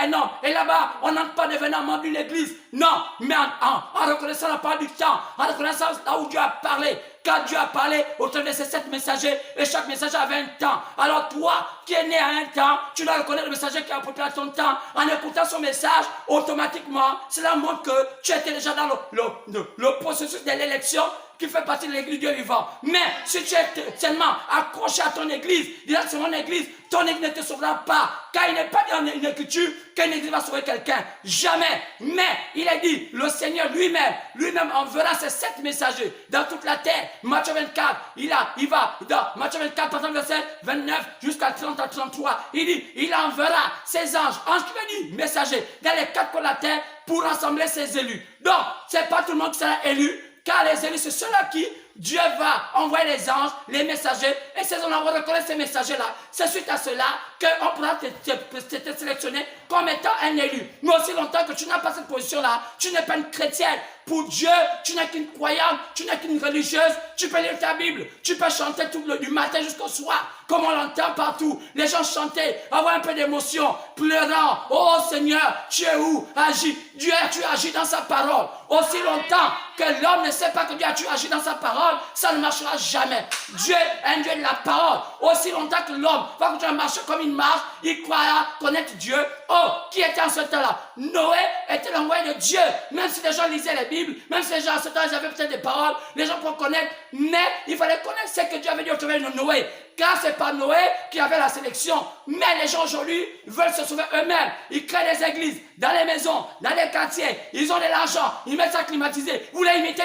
un homme. Et là-bas, on n'entre pas devenant membre d'une église. Non, mais en reconnaissant la parole du temps, en reconnaissant là où Dieu a parlé. Car Dieu a parlé au travers de ces 7 messagers, et chaque messager avait un temps. Alors toi, qui es né à un temps, tu dois reconnaître le messager qui a apporté à ton temps. En écoutant son message, automatiquement, cela montre que tu étais déjà dans le processus de l'élection qui fait partie de l'église du Dieu vivant. Mais si tu es tellement accroché à ton église, disant que c'est mon église, ton église ne te sauvera pas. Car il n'est pas dans une écriture qu'une église va sauver quelqu'un. Jamais. Mais il a dit, le Seigneur lui-même enverra ces 7 messagers dans toute la terre. Matthieu 24, il va dans Matthieu 24, partant verset 29 jusqu'à 30 à 33. Il dit, il enverra ses anges qui veut dire messagers, dans les 4 coins de la terre pour rassembler ses élus. Donc, c'est pas tout le monde qui sera élu. Car les élus, c'est ceux-là qui Dieu va envoyer les anges, les messagers, et ces hommes vont reconnaître ces messagers-là. C'est suite à cela qu'on pourra te sélectionner comme étant un élu. Mais aussi longtemps que tu n'as pas cette position-là, tu n'es pas une chrétienne. Pour Dieu, tu n'es qu'une croyante, tu n'es qu'une religieuse, tu peux lire ta Bible, tu peux chanter du matin jusqu'au soir, comme on l'entend partout. Les gens chantaient, avoir un peu d'émotion, pleurant. Oh Seigneur, tu es où? Agis. Dieu, tu agis dans sa parole. Aussi longtemps que l'homme ne sait pas que Dieu a agi dans sa parole, ça ne marchera jamais. Dieu est un Dieu de la parole. Aussi longtemps que l'homme va continuer à marcher comme il marche, il croira connaître Dieu. Oh, qui était en ce temps-là? Noé était l'envoyé de Dieu. Même si les gens lisaient les Bibles, même si les gens en ce temps, ils avaient peut-être des paroles, les gens pour connaître, mais il fallait connaître ce que Dieu avait dit au travers de Noé. Car c'est pas Noé qui avait la sélection. Mais les gens aujourd'hui veulent se sauver eux-mêmes. Ils créent des églises, dans les maisons, dans les quartiers. Ils ont de l'argent, ils mettent ça climatisé. Vous voulez imiter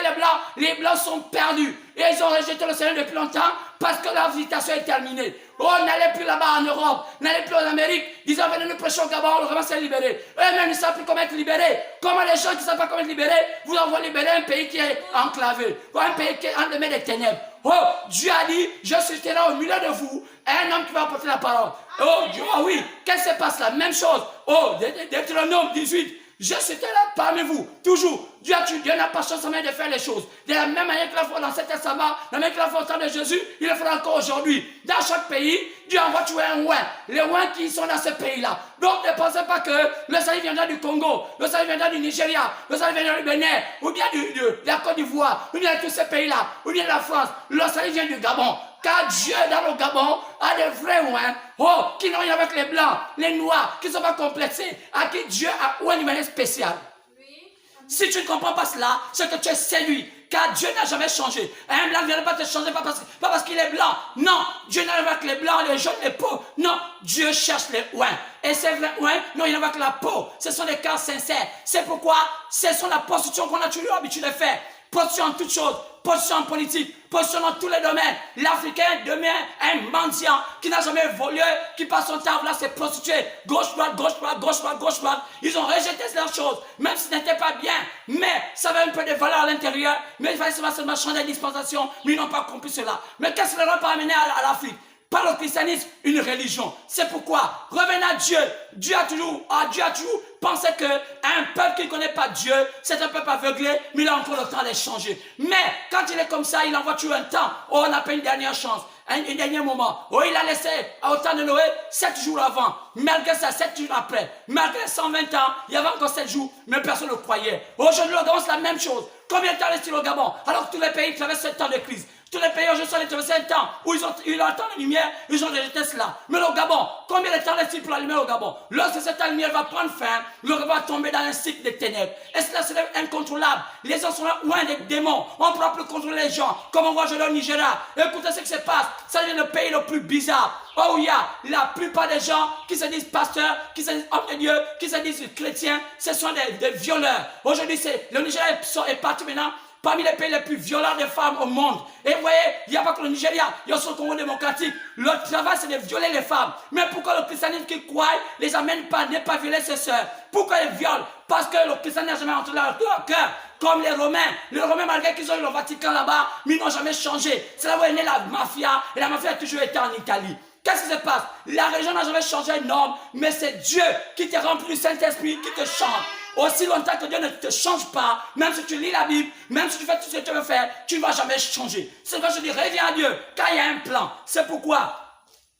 les Blancs sont perdus. Et ils ont rejeté le Seigneur depuis longtemps parce que leur visitation est terminée. Oh, n'allez plus là-bas en Europe, n'allez plus en Amérique, disant venez nous prêcher au Gabon, le Gabon s'est libéré. Eux-mêmes ne savent plus comment être libérés. Comment les gens qui ne savent pas comment être libérés, vous envoient libérer un pays qui est enclavé, ou un pays qui est en des ténèbres. Oh, Dieu a dit, je susciterai au milieu de vous un homme qui va apporter la parole. Oh, Dieu, oh oui, qu'est-ce qui se passe là? Même chose. Oh, Deutéronome 18. Je suis là parmi vous, toujours. Dieu n'a pas chance de faire les choses. De la même manière qu'il a fait dans cet sabbat, de la même manière qu'il a fait au temps de Jésus, il le fera encore aujourd'hui. Dans chaque pays, Dieu envoie tuer un ouin. Les ouins qui sont dans ce pays-là. Donc ne pensez pas que le salut viendra du Congo, le salut viendra du Nigeria, le salut viendra du Bénin, ou bien de la Côte d'Ivoire, ou bien de tous ces pays-là, ou bien de la France. Le salut vient du Gabon. Car Dieu, dans le Gabon, a des vrais ouins, oh, qui n'ont rien avec les blancs, les noirs, qui ne sont pas complexés, à qui Dieu a ouin d'une manière spéciale. Oui. Si tu ne comprends pas cela, c'est que tu es séduit, car Dieu n'a jamais changé. Un blanc ne vient pas te changer, pas parce qu'il est blanc. Non, Dieu n'a rien avec les blancs, les jaunes, les peaux. Non, Dieu cherche les ouins. Et ces vrais ouins n'ont rien avec la peau. Ce sont des cœurs sincères. C'est pourquoi ce sont la prostitution qu'on a toujours l'habitude de faire. Position en toutes choses, position en politique, position dans tous les domaines. L'Africain devient un mendiant qui n'a jamais volé, qui passe son temps là, c'est prostitué. Gauche, droite, gauche, droite, gauche, droite, gauche, droite. Ils ont rejeté leurs choses, même si ce n'était pas bien. Mais ça avait un peu de valeur à l'intérieur. Mais il fallait seulement changer de dispensation. Mais ils n'ont pas compris cela. Mais qu'est-ce que leur a pas amené à l'Afrique? Par le christianisme, une religion. C'est pourquoi, revenez à Dieu. Dieu a toujours pensé qu'un peuple qui ne connaît pas Dieu, c'est un peuple aveuglé, mais il a encore le temps de changer. Mais quand il est comme ça, il envoie toujours un temps. Oh, on a pas une dernière chance, un dernier moment. Oh, il a laissé au temps de Noé 7 jours avant. Malgré ça, 7 jours après. Malgré 120 ans, il y avait encore 7 jours, mais personne ne le croyait. Aujourd'hui, le Gabon, c'est la même chose. Combien de temps reste-t-il au Gabon? Alors que tous les pays traversent ce temps de crise. Tous les pays aujourd'hui sont traversés un temps où ils ont eu le temps de lumière, ils ont rejeté cela. Mais le Gabon, combien de temps reste-t-il pour la lumière au Gabon? Lorsque cette lumière va prendre fin, le Gabon va tomber dans un cycle de ténèbres. Et cela serait incontrôlable. Les gens sont là loin des démons. On ne pourra plus contrôler les gens. Comme on voit aujourd'hui au Nigeria. Écoutez ce qui se passe. Ça devient le pays le plus bizarre. Oh, il y a la plupart des gens qui se disent pasteurs, qui se disent hommes de Dieu, qui se disent chrétiens. Ce sont des violeurs. Aujourd'hui, le Nigeria est parti maintenant parmi les pays les plus violents des femmes au monde. Et vous voyez, il n'y a pas que le Nigeria, il y a aussi le Congo démocratique. Le travail, c'est de violer les femmes. Mais pourquoi le christianisme qui croit les amène pas, n'est pas violer ses sœurs? Pourquoi ils violent? Parce que le christianisme n'a jamais entré dans leur cœur. Comme les Romains. Les Romains, malgré qu'ils ont eu le Vatican là-bas, mais ils n'ont jamais changé. C'est là où est née la mafia, et la mafia a toujours été en Italie. Qu'est-ce qui se passe? La religion n'a jamais changé un homme, mais c'est Dieu qui te remplit du Saint-Esprit, qui te change. Aussi longtemps que Dieu ne te change pas, même si tu lis la Bible, même si tu fais tout ce que tu veux faire, tu ne vas jamais changer. C'est pourquoi je dis, reviens à Dieu, car il y a un plan. C'est pourquoi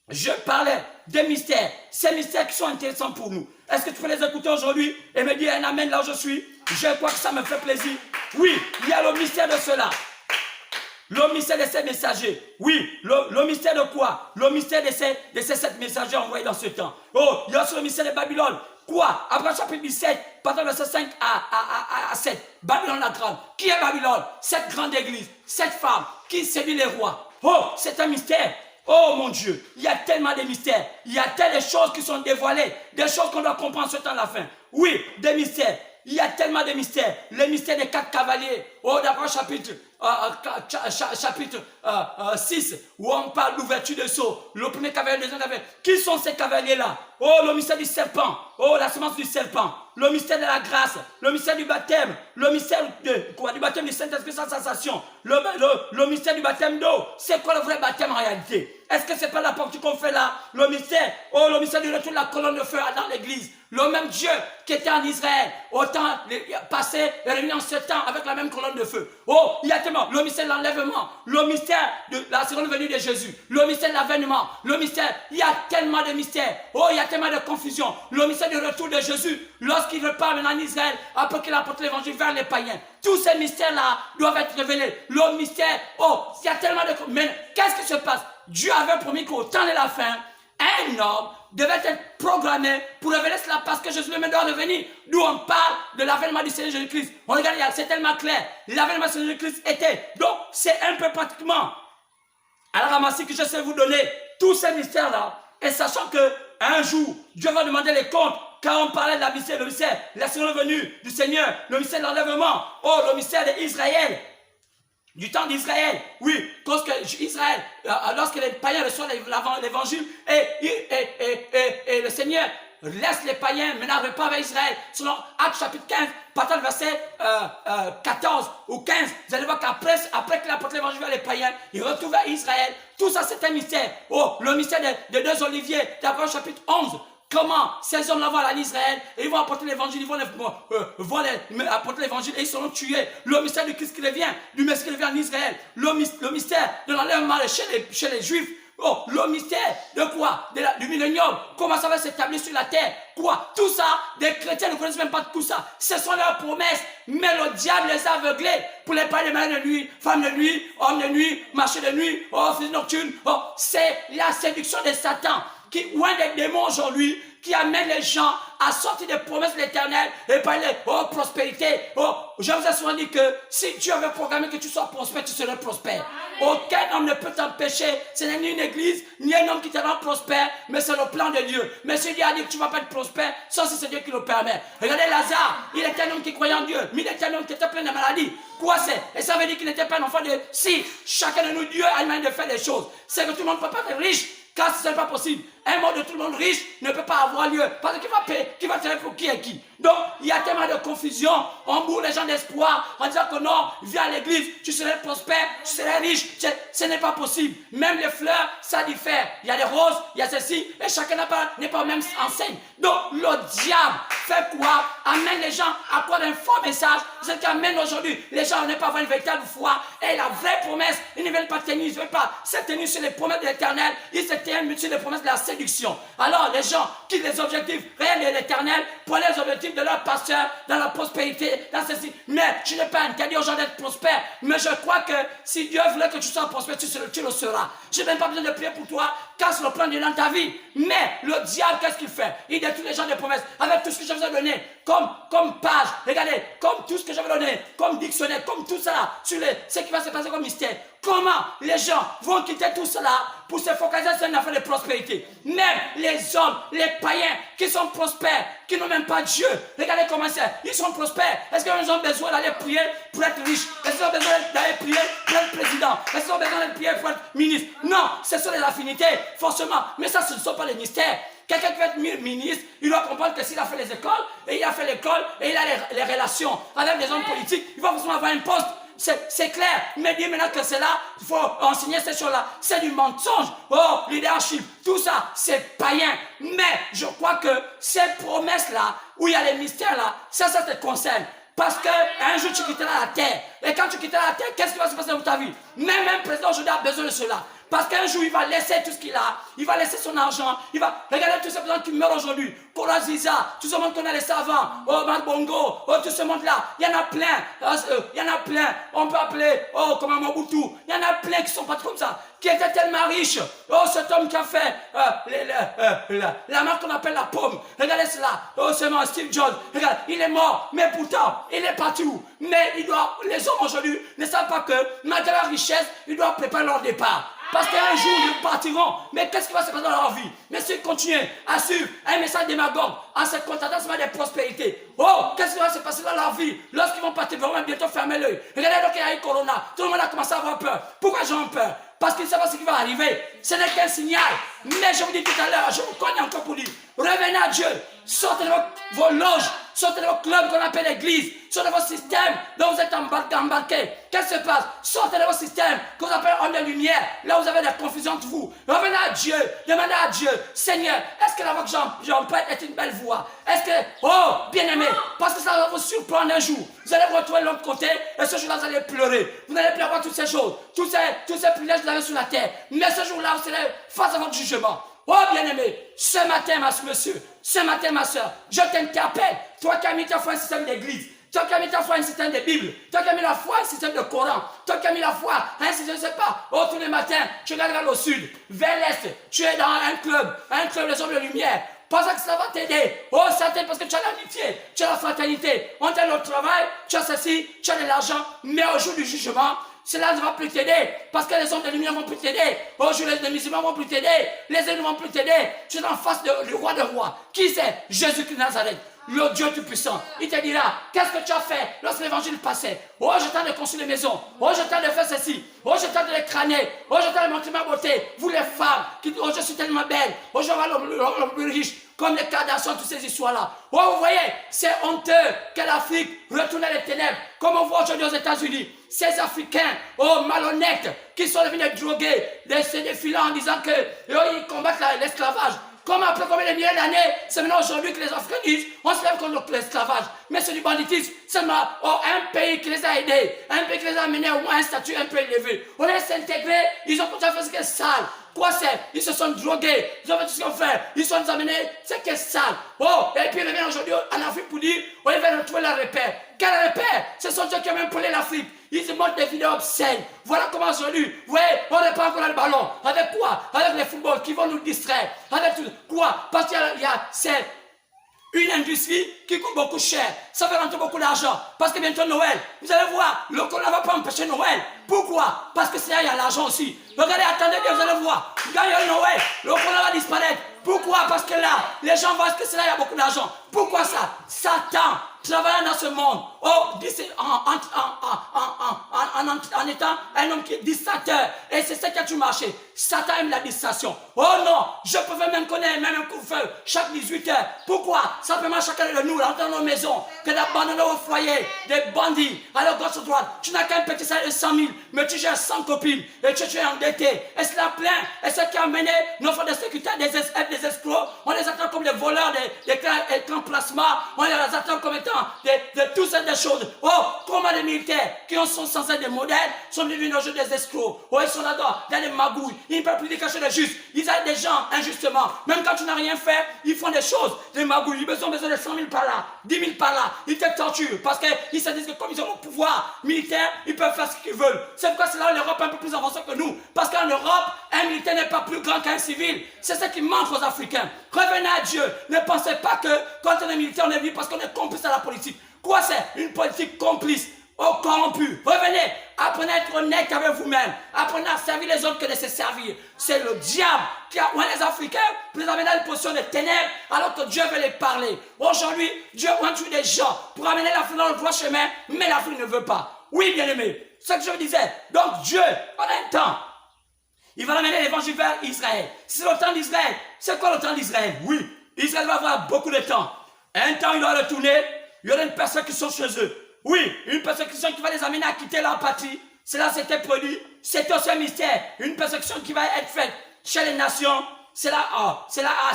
je parlais des mystères, ces mystères qui sont intéressants pour nous. Est-ce que tu peux les écouter aujourd'hui et me dire un amen là où je suis? Je crois que ça me fait plaisir. Oui, il y a le mystère de cela. Le mystère de ces messagers. Oui, le mystère de quoi? Le mystère de ces 7 messagers envoyés dans ce temps. Oh, il y a aussi le mystère de Babylone. Quoi? Après chapitre 17, partant de verset 5 à 7. Babylone la grande. Qui est Babylone? Cette grande église, cette femme qui séduit les rois. Oh, c'est un mystère. Oh mon Dieu, il y a tellement de mystères. Il y a tellement de choses qui sont dévoilées. Des choses qu'on doit comprendre ce temps à la fin. Oui, des mystères. Il y a tellement de mystères. Le mystère des 4 cavaliers. Oh, d'après chapitre 6, où on parle d'ouverture de sceaux. Le premier cavalier, le deuxième cavalier. Qui sont ces cavaliers-là? Oh, le mystère du serpent. Oh, la semence du serpent. Le mystère de la grâce. Le mystère du baptême. Le mystère du baptême du Saint-Esprit sans sensation. Le mystère du baptême d'eau. C'est quoi le vrai baptême en réalité? Est-ce que c'est pas la partie qu'on fait là? Le mystère. Oh, le mystère du retour de la colonne de feu dans l'église. Le même Dieu qui était en Israël au temps passé est revenu en ce temps avec la même colonne de feu. Oh, il y a tellement. Le mystère de l'enlèvement. Le mystère de la seconde venue de Jésus. Le mystère de l'avènement. Le mystère. Il y a tellement de mystères. Oh, il y a tellement de confusion. Le mystère du retour de Jésus lorsqu'il repart maintenant en Israël après qu'il a apporté l'évangile vers les païens. Tous ces mystères-là doivent être révélés. Le mystère. Oh, il y a tellement de. Mais qu'est-ce qui se passe? Dieu avait promis qu'au temps de la fin, un homme devait être programmé pour révéler cela parce que Jésus lui-même doit revenir. D'où on parle de l'avènement du Seigneur Jésus-Christ. On regarde, c'est tellement clair. L'avènement du Seigneur Jésus-Christ était. Donc, c'est un peu pratiquement à la ramasser que je sais vous donner tous ces mystères-là. Et sachant qu'un jour, Dieu va demander les comptes. Quand on parlait de la mystère, le mystère, la seconde venue du Seigneur, le mystère de l'enlèvement, oh, le mystère d'Israël. Du temps d'Israël, oui, parce que Israël, lorsque les païens reçoivent l'évangile, et le Seigneur laisse les païens maintenant repas avec Israël. Selon Actes chapitre 15, partant du verset 14 ou 15, vous allez voir qu'après qu'il a apporté l'évangile vers les païens, il retrouve Israël. Tout ça, c'est un mystère. Oh, le mystère des deux oliviers, d'Abraham chapitre 11. Comment ces hommes-là vont aller en Israël et ils vont apporter l'évangile, ils vont apporter l'évangile et ils seront tués. Le mystère du Christ qui revient, du Messie qui revient en Israël. Le mystère de l'enlèvement chez les Juifs. Oh, le mystère de quoi? Du millénium. Comment ça va s'établir sur la terre? Quoi? Tout ça, des chrétiens ne connaissent même pas tout ça. Ce sont leurs promesses. Mais le diable les a aveuglés pour les parler de mari de nuit, femme de nuit, homme de nuit, marché de nuit, oh, fils nocturne. Oh, c'est la séduction de Satan ou un des démons aujourd'hui qui amène les gens à sortir des promesses de l'Éternel et parler, oh, prospérité. Oh, je vous ai souvent dit que si Dieu avait programmé que tu sois prospère, tu serais prospère. Aucun homme ne peut t'empêcher. Ce n'est ni une église, ni un homme qui te rend prospère, mais c'est le plan de Dieu. Mais si Dieu a dit que tu ne vas pas être prospère, ça c'est Dieu qui le permet. Regardez Lazare, il était un homme qui croyait en Dieu, mais il était un homme qui était plein de maladies. Quoi c'est? Et ça veut dire qu'il n'était pas un enfant de... Si chacun de nous, Dieu a une manière de faire les choses. C'est que tout le monde ne peut pas être riche. Car ce n'est pas possible. Un mot de tout le monde riche ne peut pas avoir lieu. Parce que qui va faire pour qui est qui? Donc, il y a tellement de confusion. On bourre les gens d'espoir en disant que non, viens à l'église, tu serais prospère, tu serais riche. Ce n'est pas possible. Même les fleurs, ça diffère. Il y a des roses, il y a ceci, et chacun n'est pas au même enseigne. Donc, le diable fait quoi? Amène les gens à croire un faux message. C'est ce qui amène aujourd'hui. Les gens ne pas avoir une véritable foi. Et la vraie promesse, ils ne veulent pas tenir, ils ne veulent pas se tenir sur les promesses de l'Éternel. Ils se tiennent sur les promesses de la séduction. Alors, les gens quittent les objectifs réels de l'Éternel pour les objectifs de leur pasteur, dans la prospérité, dans ceci. Mais je n'ai pas interdit aux gens d'être prospères. Mais je crois que si Dieu voulait que tu sois prospère, tu le seras. Je n'ai même pas besoin de prier pour toi, car c'est le plan de Dieu dans ta vie. Mais le diable, qu'est-ce qu'il fait? Il détruit les gens de promesses avec tout ce que je vous ai donné, comme page, regardez, comme tout ce que je vous ai donné, comme dictionnaire, comme tout ça, sur ce qui va se passer comme mystère. Comment les gens vont quitter tout cela pour se focaliser sur une affaire de prospérité? Même les hommes, les païens qui sont prospères, qui n'ont même pas Dieu, regardez comment c'est, ils sont prospères. Est-ce qu'ils ont besoin d'aller prier pour être riches? Est-ce qu'ils ont besoin d'aller prier pour être président? Est-ce qu'ils ont besoin d'aller prier pour être ministre? Non, ce sont les affinités, forcément. Mais ça, ce ne sont pas les mystères. Quelqu'un qui va être ministre, il doit comprendre que s'il a fait les écoles, et il a fait l'école, et il a les relations avec les hommes politiques, il va forcément avoir un poste. C'est clair, mais dire maintenant que c'est là, il faut enseigner ces choses-là. C'est du mensonge. Oh, leadership, tout ça, c'est païen. Mais je crois que ces promesses-là, où il y a les mystères-là, ça te concerne. Parce qu'un jour, tu quitteras la terre. Et quand tu quitteras la terre, qu'est-ce qui va se passer dans ta vie? Même un président aujourd'hui a besoin de cela. Parce qu'un jour, il va laisser tout ce qu'il a. Il va laisser son argent. Il va regarder tous ces personnes qui meurent aujourd'hui. Pour la Ziza, tout ce monde qu'on a les savants. Oh, Bongo, oh, tout ce monde-là. Il y en a plein. Il y en a plein. On peut appeler, oh, comme Mobutu. Il y en a plein qui sont pas comme ça. Qui étaient tellement riches. Oh, cet homme qui a fait la marque qu'on appelle la pomme. Regardez cela. Oh, c'est moi, Steve Jobs. Regarde, il est mort. Mais pourtant, il est parti où? Mais les hommes aujourd'hui ne savent pas que, malgré leur richesse, ils doivent préparer leur départ. Parce qu'un jour, ils partiront. Mais qu'est-ce qui va se passer dans leur vie? Mais s'ils continuent à suivre un message démagogue, en se contentant seulement des prospérités, oh, qu'est-ce qui va se passer dans leur vie? Lorsqu'ils vont partir, ils vont bientôt fermer l'œil. Regardez donc il y a eu Corona. Tout le monde a commencé à avoir peur. Pourquoi j'ai peur? Parce qu'ils ne savent pas ce qui va arriver. Ce n'est qu'un signal. Mais je vous dis tout à l'heure, je vous connais encore pour dire, revenez à Dieu. Sortez de vos loges, sortez de vos clubs qu'on appelle l'église, sortez de vos systèmes dont vous êtes embarqués. Qu'est-ce qui se passe? Sortez de vos systèmes que vous appelez hommes de lumière, là où vous avez des confusions entre vous. Revenez à Dieu, demandez à Dieu, Seigneur, est-ce que la voix que j'emprunte est une belle voix? Est-ce que, oh, bien-aimé, parce que ça va vous surprendre un jour. Vous allez vous retrouver de l'autre côté et ce jour-là, vous allez pleurer. Vous n'allez plus avoir toutes ces choses, tous ces privilèges que vous avez sur la terre. Mais ce jour-là, vous serez face à votre jugement. Oh bien-aimé, ce matin, monsieur, ce matin, ma soeur, je t'interpelle, toi qui as mis ta foi à un système d'église, toi qui as mis ta foi à un système de Bible, toi qui as mis la foi à un système de Coran, toi qui as mis la foi à un système, je ne sais pas, oh tous les matins, tu regardes au sud, vers l'est, tu es dans un club des hommes de lumière, pense que ça va t'aider, oh ça t'aide parce que tu as l'amitié, tu as la fraternité, on t'aide au travail, tu as ceci, tu as de l'argent, mais au jour du jugement, cela ne va plus t'aider. Parce que les hommes de lumière vont plus t'aider. Aujourd'hui, les musulmans vont plus t'aider. Les ennemis vont plus t'aider. Tu es en face du roi des rois. Qui c'est? Jésus-Christ de Nazareth. Le Dieu Tout-Puissant. Il te dira, qu'est-ce que tu as fait lorsque l'évangile passait? Oh, je t'en ai construit des maisons. Oh, je t'en ai fait ceci. Oh, je t'en ai crâné. Oh, je t'en ai montré ma beauté. Vous les femmes, qui, oh, je suis tellement belle. Oh, je vois l'homme plus riche. Comme les Kardashians, toutes ces histoires-là. Oh, vous voyez, c'est honteux que l'Afrique retourne à les ténèbres. Comme on voit aujourd'hui aux États-Unis. Ces Africains, oh, malhonnêtes, qui sont devenus drogués, des défilants en disant que oh, ils combattent l'esclavage. Comme après combien de milliers d'années, c'est maintenant aujourd'hui que les Africains disent, on se lève contre l'esclavage. Mais c'est du banditisme. C'est un pays qui les a aidés, un pays qui les a amenés au moins un statut un peu élevé. On les s'intégrer, ils ont continué à faire ce qui est sale. Quoi c'est? Ils se sont drogués, ils ont fait tout ce qu'ils ont fait, ils sont amenés, c'est qui est sale. Oh, et puis ils reviennent aujourd'hui en Afrique pour dire, on va retrouver leur repère. Quel repère? Ce sont ceux qui ont même polé l'Afrique. Ils montrent des vidéos obscènes. Voilà comment aujourd'hui, vous voyez, on n'est pas encore dans le ballon. Avec quoi? Avec les footballs qui vont nous distraire. Avec tout. Quoi? Parce qu'il y a c'est une industrie qui coûte beaucoup cher. Ça fait rentrer beaucoup d'argent. Parce que bientôt Noël, vous allez voir, le corona ne va pas empêcher Noël. Pourquoi? Parce que c'est là il y a l'argent aussi. Regardez, attendez bien, vous allez voir. Quand il y a Noël, le corona va disparaître. Pourquoi? Parce que là, les gens voient que c'est là il y a beaucoup d'argent. Pourquoi ça? Satan travaillant dans ce monde, en étant un homme qui est dictateur. Et c'est ça qui a tout marché. Satan aime la distraction. Oh non, je pouvais même connaître même un coup de feu chaque 18 heures. Pourquoi? Simplement chacun de nous, dans nos maisons, que d'abandonner au foyer des bandits. Alors gauche ou droite, tu n'as qu'un petit salaire de 100 000, mais tu gères 100 copines et tu es endetté. Et cela plein. Et ce qui a amené nos forces de sécurité, des escrocs, on les attend comme des voleurs, des clans plasma, on les attend comme étant de toutes ces choses. Oh, comment les militaires qui sont censés être des modèles sont devenus aujourd'hui des escrocs. Oh, ils sont là-dedans, dans les magouilles. Ils ne peuvent plus décacher le juste. Ils aident des gens injustement. Même quand tu n'as rien fait, ils font des choses, des magouilles. Ils ont besoin de 100 000 par là, 10 000 par là. Ils te torturent parce qu'ils se disent que comme ils ont le pouvoir militaire, ils peuvent faire ce qu'ils veulent. C'est pourquoi c'est là l'Europe est un peu plus avancée que nous. Parce qu'en Europe, un militaire n'est pas plus grand qu'un civil. C'est ce qui manque aux Africains. Revenez à Dieu. Ne pensez pas que quand on est militaire, on est vivant parce qu'on est complice à la politique. Quoi c'est? Une politique complice, corrompue. Revenez, apprenez à être honnête avec vous-même. Apprenez à servir les autres que de se servir. C'est le diable qui a oué les Africains pour les amener dans une position de ténèbres alors que Dieu veut les parler. Aujourd'hui, Dieu a tué des gens pour amener l'Afrique dans le droit chemin, mais l'Afrique ne veut pas. Oui, bien-aimé, c'est ce que je vous disais. Donc Dieu, en un temps, il va amener l'évangile vers Israël. C'est le temps d'Israël. C'est quoi le temps d'Israël? Oui, Israël va avoir beaucoup de temps. Un temps, il doit retourner. Il y aura une persécution chez eux. Oui, une persécution qui va les amener à quitter leur patrie. Cela s'était produit. C'est aussi un mystère. Une persécution qui va être faite chez les nations. Cela a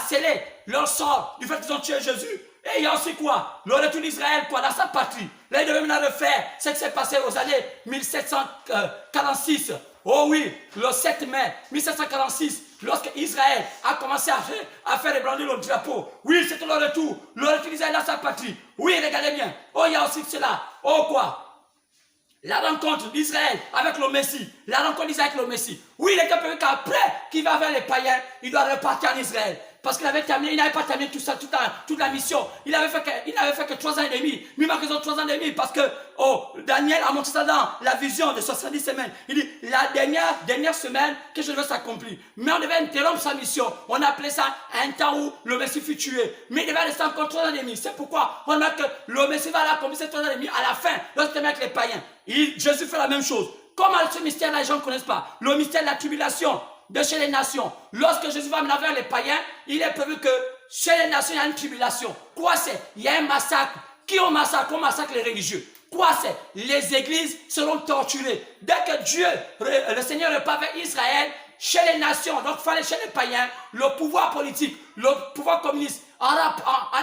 scellé leur sort du fait qu'ils ont tué Jésus. Et il y a aussi quoi? Le retour d'Israël, quoi, dans sa patrie. Là, il devait maintenant refaire ce qui s'est passé aux années 1746. Oh oui, le 7 mai 1746, lorsque Israël a commencé à faire ébranler le drapeau. Oui, c'était le retour d'Israël dans sa patrie. Oui, regardez bien. Oh, il y a aussi cela. Oh, quoi? La rencontre d'Israël avec le Messie. La rencontre d'Israël avec le Messie. Oui, il était prévu qu'après qu'il va vers les païens, il doit repartir en Israël. Parce qu'il n'avait pas terminé tout ça, toute la mission. Il n'avait fait que 3 ans et demi. Mais malgré 3 ans et demi, parce que Daniel a montré ça dans la vision de 70 semaines. Il dit, la dernière semaine que je devais s'accomplir. Mais on devait interrompre sa mission. On appelait ça un temps où le Messie fut tué. Mais il devait rester encore 3 ans et demi. C'est pourquoi on a que le Messie va accomplir ces 3 ans et demi à la fin, lorsqu'il met avec les païens. Jésus fait la même chose. Comment ce mystère-là, les gens ne connaissent pas? Le mystère de la tribulation de chez les nations. Lorsque Jésus va mener vers les païens, il est prévu que chez les nations, il y a une tribulation. Quoi c'est? Il y a un massacre. Qui on massacre? On massacre les religieux. Quoi c'est? Les églises seront torturées. Dès que Dieu, le Seigneur repart vers Israël, chez les nations, donc fallait chez les païens, le pouvoir politique, le pouvoir communiste, en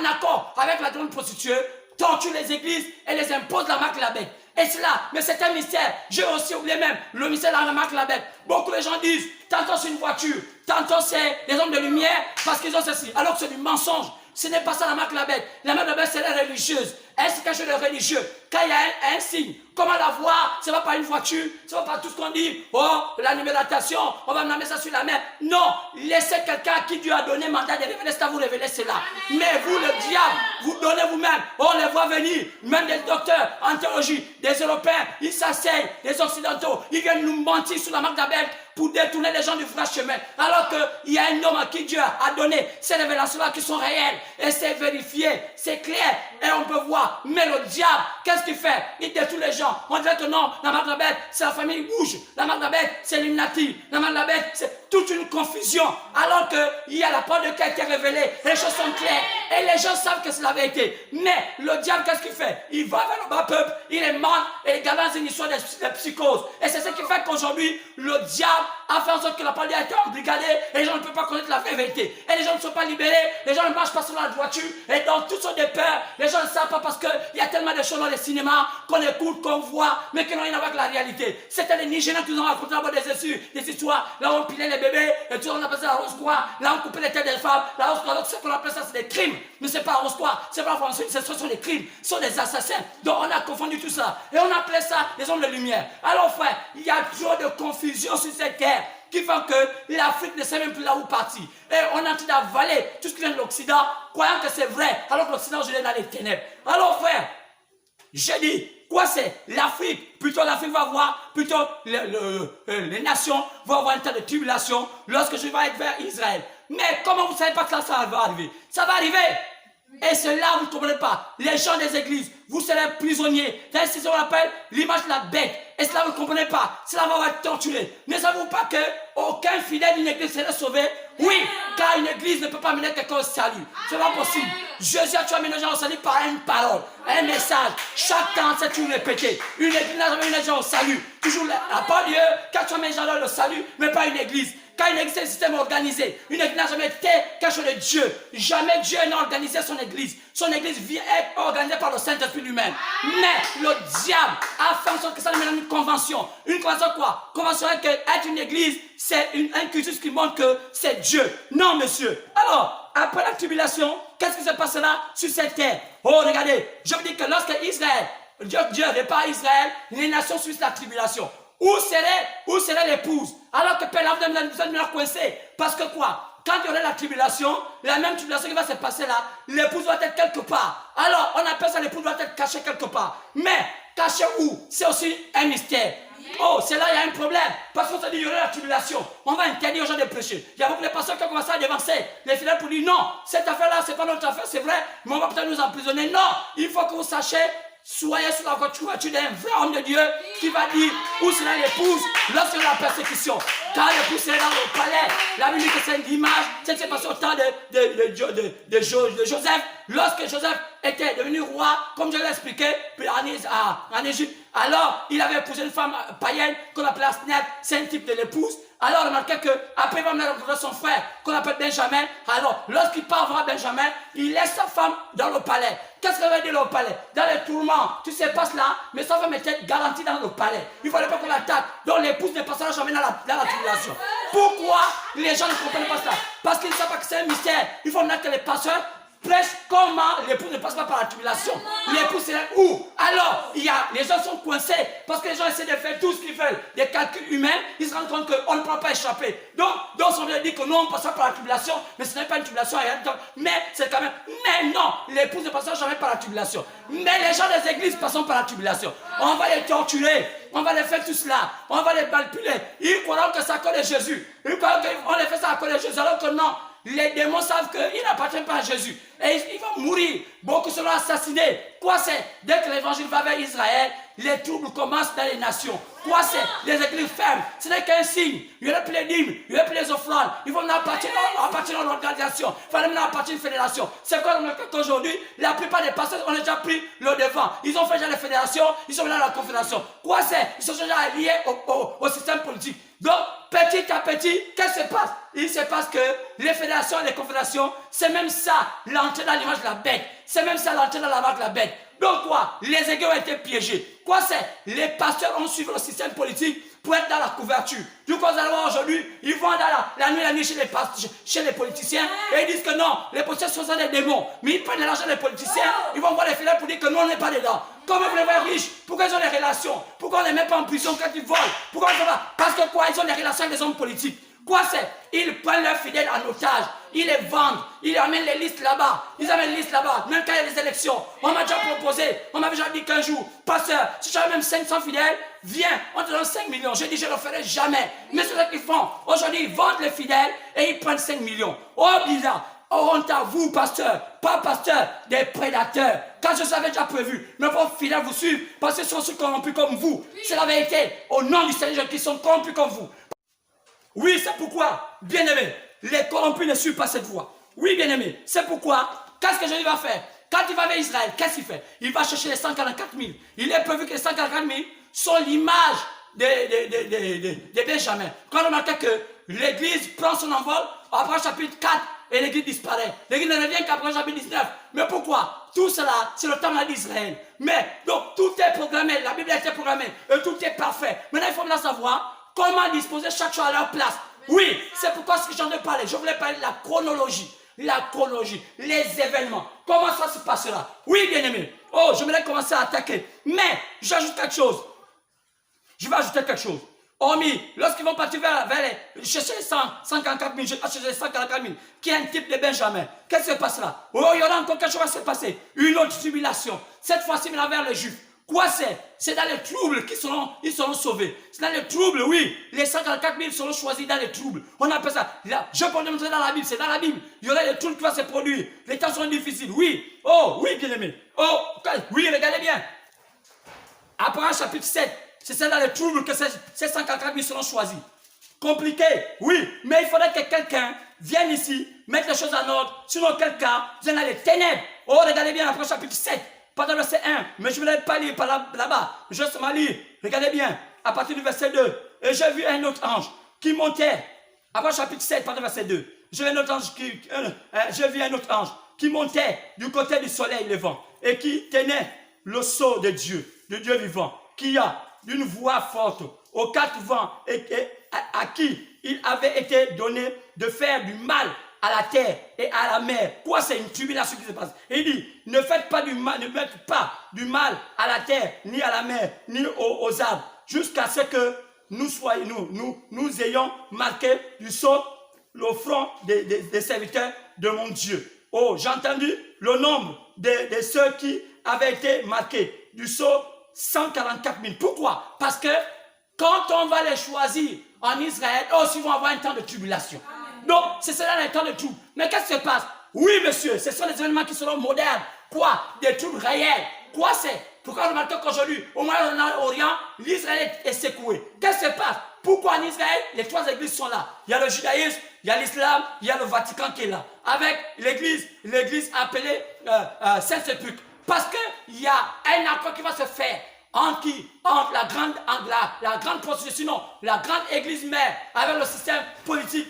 accord avec la grande prostituée, torture les églises et les impose la marque de la bête. Et cela, mais c'est un mystère. J'ai aussi oublié même le mystère de la marque de la bête. Beaucoup de gens disent, tantôt c'est une voiture, tantôt c'est des hommes de lumière parce qu'ils ont ceci. Alors que c'est du mensonge. Ce n'est pas ça la marque de la bête. La marque de la bête, c'est la religieuse. Est-ce quelque chose de religieux? Quand il y a un signe, comment la voir? Ce n'est pas une voiture, ce n'est pas tout ce qu'on dit. Oh, la numérotation, on va mettre ça sur la main. Non, laissez quelqu'un qui Dieu a donné mandat de révéler ça, vous révélez cela. Mais vous, le diable, vous donnez vous-même. On les voit venir, même des docteurs en théologie, des Européens, ils s'asseyent, des Occidentaux, ils viennent nous mentir sur la marque d'Abel pour détourner les gens du vrai chemin. Alors qu'il y a un homme à qui Dieu a donné ces révélations-là qui sont réelles. Et c'est vérifié, c'est clair. Et on peut voir. Mais le diable, qu'est-ce qu'il fait? Il détruit les gens. On dirait que non, la marque d'Abel, c'est la famille rouge. La marque d'Abel, c'est l'Illuminati. La marque d'Abel, c'est toute une confusion. Alors qu'il y a la parole de Dieu qui a été révélée. Les choses sont claires. Et les gens savent que c'est la vérité. Mais le diable, qu'est-ce qu'il fait? Il va vers le bas peuple, il est mort et il galère une histoire de psychose. Et c'est ce qui fait qu'aujourd'hui, le diable a fait en sorte que la parole a été embrigadée et les gens ne peuvent pas connaître la vraie vérité. Et les gens ne sont pas libérés, les gens ne marchent pas sur la voiture et donc tout sont des peurs. Les gens ne savent pas parce qu'il y a tellement de choses dans les cinémas qu'on écoute, qu'on voit, mais qui n'ont rien à voir avec la réalité. C'était les Nigériens qui nous ont raconté là-bas des histoires. Là on pilait les bébés, et tout on appelle ça la rose croix. Là on coupait les têtes des femmes. La rose croix, donc ce qu'on appelle ça c'est des crimes. Mais c'est pas rose croix, c'est pas français, ce sont des crimes, ce sont des assassins. Donc on a confondu tout ça. Et on appelait ça les hommes de lumière. Alors frère, il y a trop de confusion sur cette terre qui fait que l'Afrique ne sait même plus là où partir. Et on est en train d'avaler tout ce qui vient de l'Occident, croyant que c'est vrai, alors que l'Occident aujourd'hui est dans les ténèbres. Alors frère, j'ai dit, quoi c'est l'Afrique? Plutôt l'Afrique va voir, plutôt les nations vont avoir un tas de tribulations lorsque je vais être vers Israël. Mais comment vous ne savez pas que ça va arriver? Ça va arriver. Et c'est là où vous ne comprenez pas. Les gens des églises, vous serez prisonniers. C'est ce qu'on appelle l'image de la bête. Et cela vous ne comprenez pas. Cela va être torturé. Ne savez-vous pas qu'aucun fidèle d'une église serait sauvé? Oui, car une église ne peut pas mener quelqu'un au salut. C'est pas possible. Jésus a amené les gens au salut par une parole, un message. Chaque temps, c'est toujours répété. Une église n'a jamais mené les gens au salut. Toujours la parole de Dieu, quand tu amènes les gens dans le salut, mais pas une église. Quand une église est un système organisé, une église n'a jamais été quelque chose de Dieu. Jamais Dieu n'a organisé son église. Son église vient être organisée par le Saint-Esprit lui-même. Mais le diable a fait en sorte que ça devient une convention. Une convention quoi? Convention est qu'être une église, c'est un cursus qui montre que c'est Dieu. Non, monsieur. Alors, après la tribulation, qu'est-ce qui se passe là sur cette terre? Oh, regardez, je vous dis que lorsque Israël, Dieu répare Israël, les nations subissent la tribulation. Où serait l'épouse? Alors que Père vous êtes coincé. Parce que quoi? Quand il y aurait la tribulation, la même tribulation qui va se passer là, l'épouse doit être quelque part. Alors, on appelle ça l'épouse doit être cachée quelque part. Mais, cachée où? C'est aussi un mystère. Oh, c'est là il y a un problème. Parce qu'on se dit, il y aurait la tribulation. On va interdire aux gens de prêcher. Il y a beaucoup de pasteurs qui ont commencé à dévancer les fidèles pour dire, non, cette affaire-là, c'est pas notre affaire, c'est vrai, mais on va peut-être nous emprisonner. Non, il faut que vous sachiez. Soyez sur la voiture d'un vrai homme de Dieu qui va dire où sera l'épouse lorsque la persécution. Quand l'épouse sera dans le palais, la Bible dit que c'est une image, c'est ce qui s'est passé au temps de Joseph. Lorsque Joseph était devenu roi, comme je l'ai expliqué, en Égypte, alors il avait épousé une femme païenne qu'on appelait Asneth, c'est un type de l'épouse. Alors on remarquait qu'après il va venir rencontrer son frère qu'on appelle Benjamin. Alors lorsqu'il part voir Benjamin, il laisse sa femme dans le palais. Qu'est-ce qu'elle va dire au palais? Dans les tourments, tout se passe là, mais sa femme était garantie dans le palais. Il ne fallait pas qu'on l'attaque. Donc l'épouse ne passera jamais dans la tribulation. Pourquoi les gens ne comprennent pas ça? Parce qu'ils ne savent pas que c'est un mystère. Il faut maintenant que les pasteurs prêchent comment l'épouse ne passe pas par la tribulation. L'épouse c'est où? Alors, les gens sont coincés parce que les gens essaient de faire tout ce qu'ils veulent. Des calculs humains, ils se rendent compte qu'on ne peut pas échapper. Donc on vient dire que nous on passe par la tribulation, mais ce n'est pas une tribulation, mais c'est quand même. Mais non, l'épouse ne passera jamais par la tribulation. Mais les gens des églises passent par la tribulation. On va les torturer, on va les faire tout cela, on va les manipuler. Ils croiront que c'est à cause de Jésus. Ils croient qu'on les fait ça à cause de Jésus, alors que non. Les démons savent qu'ils n'appartiennent pas à Jésus. Et ils vont mourir. Beaucoup seront assassinés. Quoi c'est? Dès que l'évangile va vers Israël, les troubles commencent dans les nations. Quoi c'est? Les églises ferment. Ce n'est qu'un signe. Il y aura plus les dîmes, il y aura plus les offrandes. Ils vont maintenant appartenir à l'organisation. Il fallait maintenant appartenir à une fédération. C'est quoi qu'aujourd'hui, la plupart des pasteurs ont déjà pris le devant. Ils ont fait déjà les fédérations, ils sont maintenant à la confédération. Quoi c'est? Ils sont déjà liés au système politique. Donc, petit à petit, qu'est-ce qui se passe? Il se passe que les fédérations et les confédérations, c'est même ça, l'entrée dans l'image de la bête. C'est même ça, l'entrée dans la marque de la bête. Donc quoi? Les aiguilles ont été piégés. Quoi c'est? Les pasteurs ont suivi le système politique pour être dans la couverture. Du coup, vous allez voir aujourd'hui, ils vont dans la nuit chez les politiciens et ils disent que non, les politiciens sont des démons. Mais ils prennent l'argent des politiciens, ils vont voir les fidèles pour dire que non, on n'est pas dedans. Comment vous les voyez riches? Pourquoi ils ont des relations? Pourquoi on ne les met pas en prison quand ils volent? Pourquoi on ne pas? Parce que quoi? Ils ont des relations avec les hommes politiques. Quoi c'est? Ils prennent leurs fidèles en otage, ils les vendent, ils amènent les listes là-bas, ils amènent les listes là-bas, même quand il y a des élections. On m'a déjà proposé, on m'avait déjà dit qu'un jour, pasteur, si tu as même 500 fidèles, viens, on te donne 5 millions. J'ai dit, je ne le ferai jamais. Mais c'est ce qu'ils font. Aujourd'hui, ils vendent les fidèles et ils prennent 5 millions. Oh, bizarre. Oh, honte à vous, pasteur, pas pasteur, des prédateurs. Quand je savais déjà prévu, mes pauvres fidèles vous suivent parce qu'ils sont aussi corrompus comme vous. C'est la vérité. Au nom du Seigneur, qui sont corrompus comme vous. Oui, c'est pourquoi, bien-aimés, les corrompus ne suivent pas cette voie. Oui, bien-aimés, c'est pourquoi, qu'est-ce que Jésus va faire? Quand il va vers Israël, qu'est-ce qu'il fait? Il va chercher les 144 000. Il est prévu que les 144 000 sont l'image des Benjamins. Quand on remarque que l'église prend son envol, après chapitre 4, et l'église disparaît. L'église ne revient qu'après chapitre 19. Mais pourquoi? Tout cela, c'est le temps d'Israël. Mais, donc, tout est programmé, la Bible a été programmée, et tout est parfait. Maintenant, il faut maintenant savoir comment disposer chaque chose à leur place. Oui, c'est pourquoi ce que j'en ai parlé. Je voulais parler de la chronologie, les événements. Comment ça se passera? Oui, bien-aimé. Oh, je voulais commencer à attaquer. Mais, j'ajoute quelque chose. Je vais ajouter quelque chose. Hormis, lorsqu'ils vont partir vers chercher les 144 000, chercher les 144 000, qui est un type de Benjamin, qu'est-ce qui se passera? Oh, il y aura encore quelque chose à se passer. Une autre tribulation. Cette fois-ci, maintenant vers les Juifs. Quoi c'est? C'est dans les troubles qu'ils seront sauvés. C'est dans les troubles, oui. Les 144 000 seront choisis dans les troubles. On appelle ça. Là, je peux montrer dans la Bible, c'est dans la Bible. Il y aura des troubles qui vont se produire. Les temps sont difficiles, oui. Oh, oui, bien aimé. Oh, oui, regardez bien. Après chapitre 7, c'est dans les troubles que ces 144 000 seront choisis. Compliqué, oui. Mais il faudrait que quelqu'un vienne ici, mette les choses en ordre. Sinon, quelqu'un vient dans les ténèbres. Oh, regardez bien après chapitre 7. Pas dans le verset 1, mais je ne voulais pas lire par là-bas. Je vais lire. Regardez bien, à partir du verset 2. Et j'ai vu un autre ange qui montait. Après chapitre 7, pas dans le verset 2. J'ai vu un autre ange qui montait du côté du soleil levant et qui tenait le sceau de Dieu vivant, qui a d'une voix forte aux 4 vents et à qui il avait été donné de faire du mal à la terre et à la mer. Quoi, c'est une tribulation qui se passe? Il dit, ne faites pas du mal à la terre, ni à la mer, ni aux arbres, jusqu'à ce que nous ayons marqué du sceau le front des serviteurs de mon Dieu. Oh, j'ai entendu le nombre de ceux qui avaient été marqués du sceau 144 000. Pourquoi? Parce que quand on va les choisir en Israël, aussi vont avoir un temps de tribulation. Donc, c'est cela un temps de trouble. Mais qu'est-ce qui se passe? Oui, monsieur, ce sont des événements qui seront modernes. Quoi? Des troubles réels. Quoi c'est? Pourquoi remarquez qu'aujourd'hui, au Moyen-Orient, l'Israël est secoué? Qu'est-ce qui se passe? Pourquoi en Israël, les 3 églises sont là? Il y a le judaïsme, il y a l'islam, il y a le Vatican qui est là. Avec l'église appelée Saint-Sépulcre. Parce qu'il y a un accord qui va se faire entre la grande prostitution, sinon la grande église mère, avec le système politique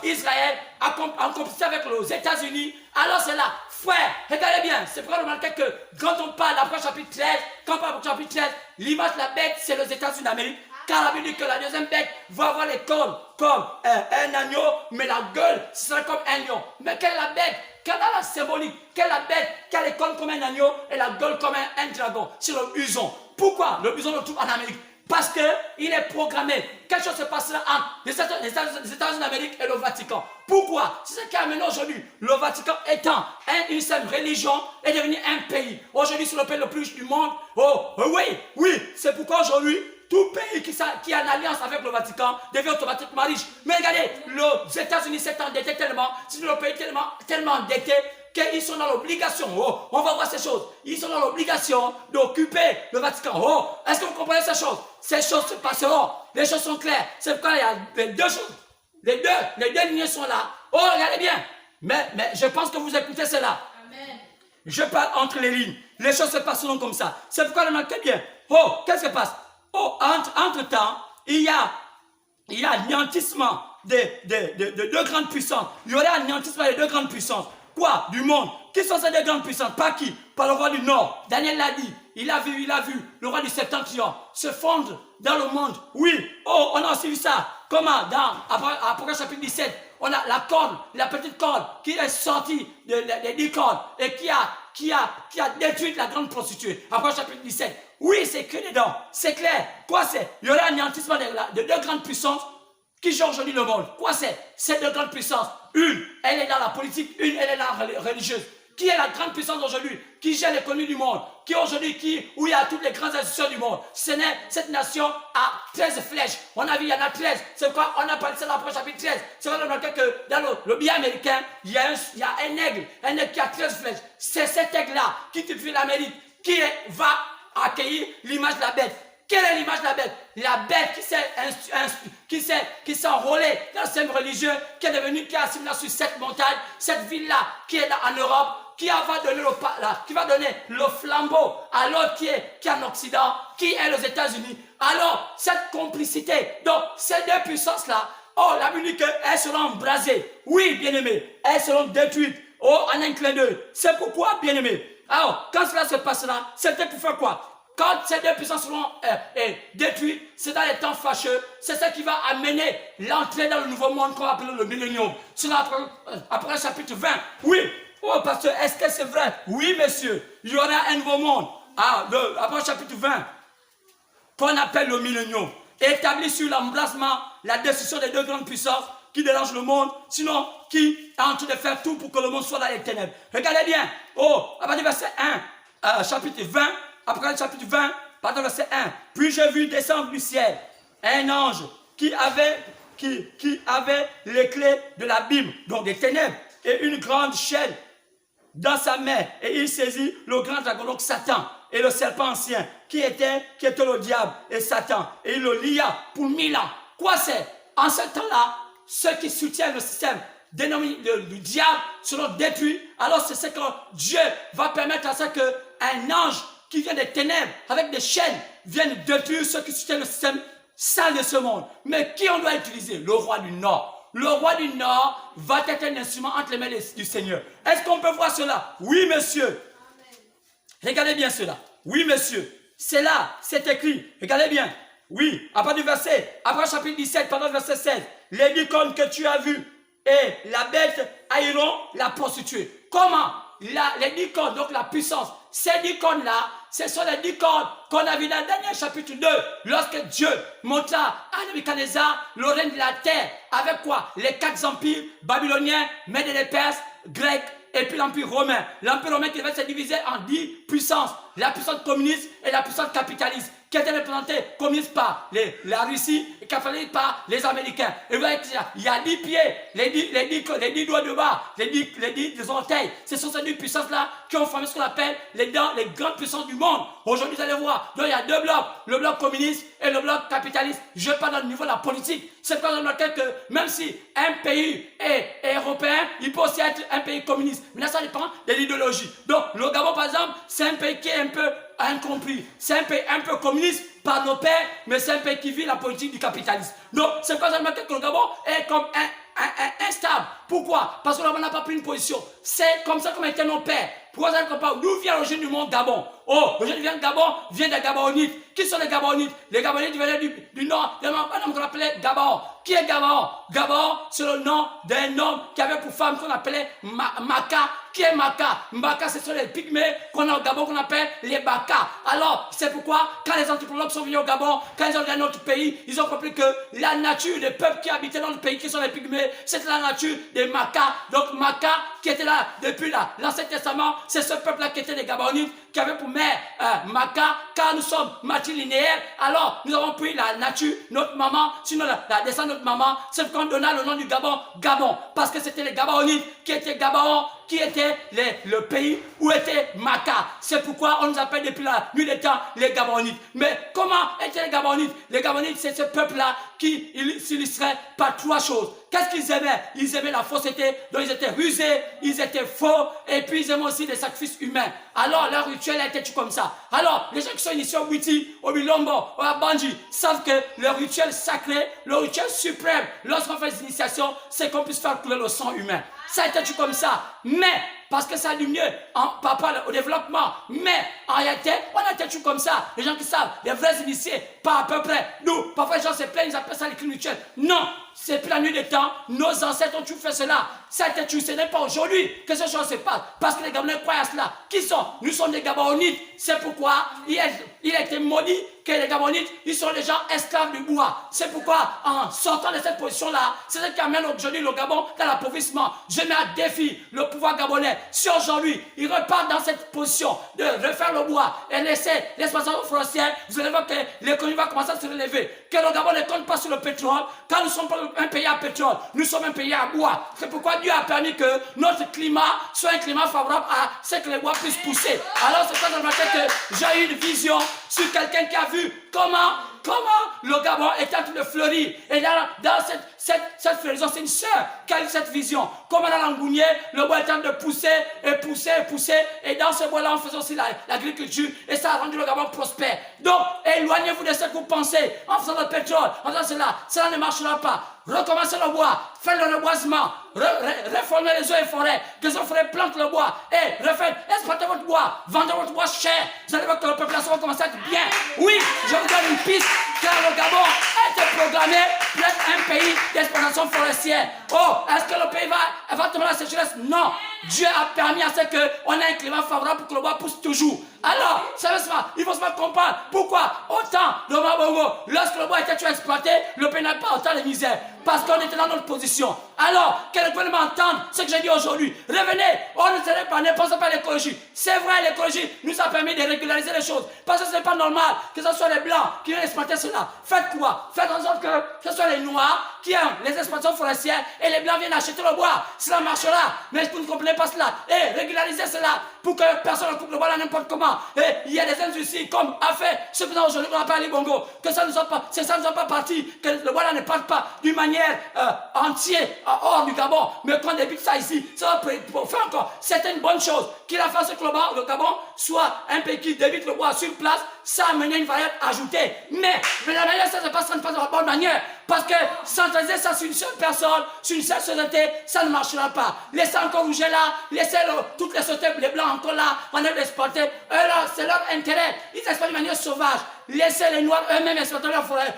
Israël, en compétition avec les États-Unis. Alors c'est là, frère, regardez bien, c'est pourquoi remarquez que quand on parle après chapitre 13, l'image de la bête, c'est les États-Unis d'Amérique. Car la Bible dit que la deuxième bête va avoir les cornes comme un agneau, mais la gueule, ce sera comme un lion. Mais quelle est la bête? Quelle est la symbolique? Quelle est la bête qui a les cornes comme un agneau et la gueule comme un dragon? C'est le bison. Pourquoi le bison le trouve en Amérique? Parce qu'il est programmé. Quelque chose se passera entre les États-Unis d'Amérique et le Vatican. Pourquoi? C'est ce qui a amené aujourd'hui le Vatican étant une seule religion est devenu un pays. Aujourd'hui, c'est le pays le plus riche du monde. Oh, oui, c'est pourquoi aujourd'hui, tout pays qui a une alliance avec le Vatican devient automatiquement riche. Mais regardez, les États-Unis s'est endetté tellement, c'est le pays tellement endetté qu'ils sont dans l'obligation, on va voir ces choses, ils sont dans l'obligation d'occuper le Vatican. Oh, est-ce que vous comprenez ces choses? Ces choses se passeront, les choses sont claires. C'est pourquoi il y a les deux choses, les deux lignées sont là. Oh, regardez bien, mais je pense que vous écoutez cela. Amen. Je parle entre les lignes, les choses se passeront comme ça. C'est pourquoi remarquez bien. Oh, qu'est-ce qui se passe? Oh, entre-temps, il y a anéantissement de deux grandes puissances. Il y aura anéantissement des deux grandes puissances. Quoi? Du monde. Qui sont ces deux grandes puissances? Par qui? Par le roi du Nord. Daniel l'a dit. Il a vu le roi du Septentrion se fondre dans le monde. Oui. Oh, on a aussi vu ça. Comment? Dans Apocalypse chapitre 17, on a la corde, la petite corde qui est sortie des 10 cordes et qui a détruit la grande prostituée. Apocalypse chapitre 17. Oui, c'est écrit dedans. C'est clair. Quoi c'est? Il y aura un anéantissement de deux grandes puissances qui gèrent aujourd'hui le monde. Quoi c'est? Ces deux grandes puissances. Une, elle est dans la politique. Une, elle est dans la religieuse. Qui est la grande puissance aujourd'hui? Qui gère l'économie du monde? Qui aujourd'hui, où il y a toutes les grandes institutions du monde? Cette nation a 13 flèches. On a vu, il y en a 13. C'est quoi? On a parlé de ça dans le chapitre 13. C'est vrai que dans le billet américain, il y a un aigle qui a 13 flèches. C'est cet aigle-là qui détruit l'Amérique, qui va accueillir l'image de la bête. Quelle est l'image de la bête? La bête qui s'est enrôlée dans le système religieux, qui est devenue, qui a assimilé sur cette montagne, cette ville-là, qui est en Europe, qui va donner le flambeau à l'autre qui est en Occident, qui est aux États-Unis. Alors, cette complicité, donc ces deux puissances-là, oh, la Bible dit qu'elles seront embrasées. Oui, bien-aimés, elles seront détruites. Oh, en un clin d'œil. C'est pourquoi, bien-aimés. Alors, quand cela se passera, c'était pour faire quoi? Quand ces deux puissances seront détruites, c'est dans les temps fâcheux, c'est ça qui va amener l'entrée dans le nouveau monde qu'on va appeler le millénium. C'est après le chapitre 20. Oui, oh pasteur, est-ce que c'est vrai? Oui, monsieur, il y aura un nouveau monde. Après le chapitre 20, qu'on appelle le millénium, établi sur l'embrasement, la destruction des deux grandes puissances qui dérangent le monde, sinon qui est en train de faire tout pour que le monde soit dans les ténèbres. Regardez bien, à partir du verset 1, chapitre 20, après le chapitre 20, pardon, verset 1. Puis j'ai vu descendre du ciel un ange qui avait les clés de l'abîme, donc des ténèbres, et une grande chaîne dans sa main. Et il saisit le grand dragon, donc Satan, et le serpent ancien, qui était le diable et Satan. Et il le lia pour 1000 ans. Quoi c'est? En ce temps-là, ceux qui soutiennent le système dénommé du diable seront détruits. Alors c'est ce que Dieu va permettre à ce qu'un ange qui vient des ténèbres avec des chaînes viennent détruire ceux qui soutiennent le système sale de ce monde. Mais qui on doit utiliser? Le roi du Nord. Le roi du Nord va être un instrument entre les mains du Seigneur. Est-ce qu'on peut voir cela? Oui, monsieur. Amen. Regardez bien cela. Oui, monsieur. C'est là, c'est écrit. Regardez bien. Oui, après chapitre 17, pendant le verset 16. Les 10 cornes que tu as vues et la bête haïront la prostituée. Comment? Les 10 cornes, donc la puissance. Ces 10 cornes-là, ce sont les 10 cornes qu'on a vues dans le dernier chapitre 2, lorsque Dieu montra à Nebuchadnezzar le règne de la terre, avec quoi? Les 4 empires babyloniens, Mèdes et les Perses, grecs, et puis l'empire romain. L'empire romain qui devait se diviser en 10 puissances. La puissance communiste et la puissance capitaliste, qui était représentée communiste par la Russie et capitaliste par les Américains. Et vous voyez qu'il y a 10 pieds, les 10 doigts de bas, les 10 orteils. Ce sont ces 10 puissances-là qui ont formé ce qu'on appelle les grandes puissances du monde. Aujourd'hui, vous allez voir, donc il y a 2 blocs, le bloc communiste et le bloc capitaliste. Je parle dans le niveau de la politique. C'est pas dans lequel que même si un pays est européen, il peut aussi être un pays communiste. Mais là, ça dépend de l'idéologie. Donc, le Gabon, par exemple, c'est un pays qui est un peu incompris. C'est un pays un peu communiste par nos pères, mais c'est un pays qui vit la politique du capitalisme. Donc, c'est pas seulement que le Gabon est comme instable. Pourquoi? Parce que le Gabon n'a pas pris une position. C'est comme ça qu'ont été nos pères. Pourquoi ça ne comprend pas? D'où vient l'origine du monde Gabon? Oh, l'origine vient de Gabon, vient des Gabonites. Qui sont les Gabonites? Les Gabonites venaient du nord, d'un homme qu'on appelait Gabon. Qui est Gabon? Gabon, c'est le nom d'un homme qui avait pour femme qu'on appelait Maka. Qui est Maka? Maka, ce sont les pygmées qu'on a au Gabon, qu'on appelle les Baka. Alors, c'est pourquoi, quand les anthropologues sont venus au Gabon, quand ils ont vu notre pays, ils ont compris que la nature des peuples qui habitaient dans le pays, qui sont les pygmées, c'était la nature des Maka. Donc, Maka, qui était là depuis l'Ancien Testament, c'est ce peuple-là qui était les Gabonites, qui avait pour mère Maka. Car nous sommes matrilinéaires, alors nous avons pris la nature, notre maman, sinon la descendance de notre maman, c'est qu'on donna le nom du Gabon, Gabon, parce que c'était les Gabonites qui étaient Gabon, qui était le pays où était Maka. C'est pourquoi on nous appelle depuis la nuit des temps les Gabonites. Mais comment étaient les Gabonites? Les Gabonites, c'est ce peuple-là qui s'illustrait par 3 choses. Qu'est-ce qu'ils aimaient? Ils aimaient la fausseté, donc ils étaient rusés, ils étaient faux, et puis ils aimaient aussi les sacrifices humains. Alors leur rituel était comme ça. Alors les gens qui sont initiés au Witi, au Bilombo, au Abanji, savent que le rituel sacré, le rituel suprême, lorsqu'on fait des initiations, c'est qu'on puisse faire couler le sang humain. Ça a été toujours comme ça. Mais, parce que ça a du mieux par rapport au développement. Mais, en réalité, on a été toujours comme ça. Les gens qui savent, les vrais initiés, pas à peu près. Nous, parfois les gens se plaignent, ils appellent ça les cliniques mutuelles. Non, c'est plus la nuit des temps. Nos ancêtres ont toujours fait cela. Ça a été toujours, ce n'est pas aujourd'hui que ce chose se passe. Parce que les Gabonais croient à cela. Qui sont? Nous sommes des Gabonites. C'est pourquoi il a été maudit que les Gabonites, ils sont les gens esclaves du bois. C'est pourquoi, en sortant de cette position-là, c'est ce qui amène aujourd'hui le Gabon dans l'appauvrissement. Je mets à défi le pouvoir gabonais. Si aujourd'hui, il repart dans cette position de refaire le bois et laisser l'exploitation forestière, vous allez voir que l'économie va commencer à se relever. Que le Gabon ne compte pas sur le pétrole. Quand nous sommes pas un pays à pétrole, nous sommes un pays à bois. C'est pourquoi Dieu a permis que notre climat soit un climat favorable à ce que les bois puissent pousser. Alors c'est quand que j'ai eu une vision sur quelqu'un qui a vu comment le Gabon est en train de fleurir. Et là, dans cette floraison, c'est une sœur qui a eu cette vision. Comment dans l'Angounier, le bois est en train de pousser et pousser et pousser. Et dans ce bois-là, on faisait aussi l'agriculture. Et ça a rendu le Gabon prospère. Donc, éloignez-vous de ce que vous pensez. En faisant le pétrole, en faisant cela ne marchera pas. Recommencez le bois, faites le reboisement, réformez les eaux et forêts, que les eaux et forêts plantent le bois, et refaites, exploitez votre bois, vendez votre bois cher, vous allez voir que la population va commencer à être bien. Oui, je vous donne une piste, car le Gabon a été programmé pour être un pays d'exploitation forestière. Oh, est-ce que le pays va tomber la sécheresse? Non. Dieu a permis à ce qu'on ait un climat favorable pour que le bois pousse toujours. Alors, il faut se faire comprendre pourquoi autant de Mabongo, lorsque le bois était toujours exploité, le pays n'a pas autant de misère. Parce qu'on était dans notre position. Alors, que le gouvernement entende ce que j'ai dit aujourd'hui. Revenez, on ne pense pas à l'écologie. C'est vrai, l'écologie nous a permis de régulariser les choses. Parce que ce n'est pas normal que ce soit les Blancs qui viennent exploiter cela. Faites quoi? Faites en sorte que ce soit les Noirs qui aiment les exploitations forestières et les Blancs viennent acheter le bois. Cela marchera. Mais vous ne comprenez pas cela. Et régularisez cela pour que personne ne coupe le bois là n'importe comment. Et il y a des industries comme a fait ce que nous avons aujourd'hui qu'on appelle les Bongo. Que ça ne soit pas parti, que le bois là ne parte pas d'une manière entière hors du Gabon, mais qu'on débute ça ici, ça va pour faire encore. C'est une bonne chose qu'il a fait ce que le Gabon soit un pays qui débute le bois sur place, ça a mené une variable ajoutée. Mais la manière ça ne passe pas de la bonne manière. Parce que centraliser ça sur une seule personne, sur une seule société, ça ne marchera pas. Laissez encore rouger là, laissez toutes les sociétés, les blancs encore là, on est exploiter. Eux là, c'est leur intérêt. Ils exploitent de manière sauvage. Laissez les Noirs eux-mêmes exploiter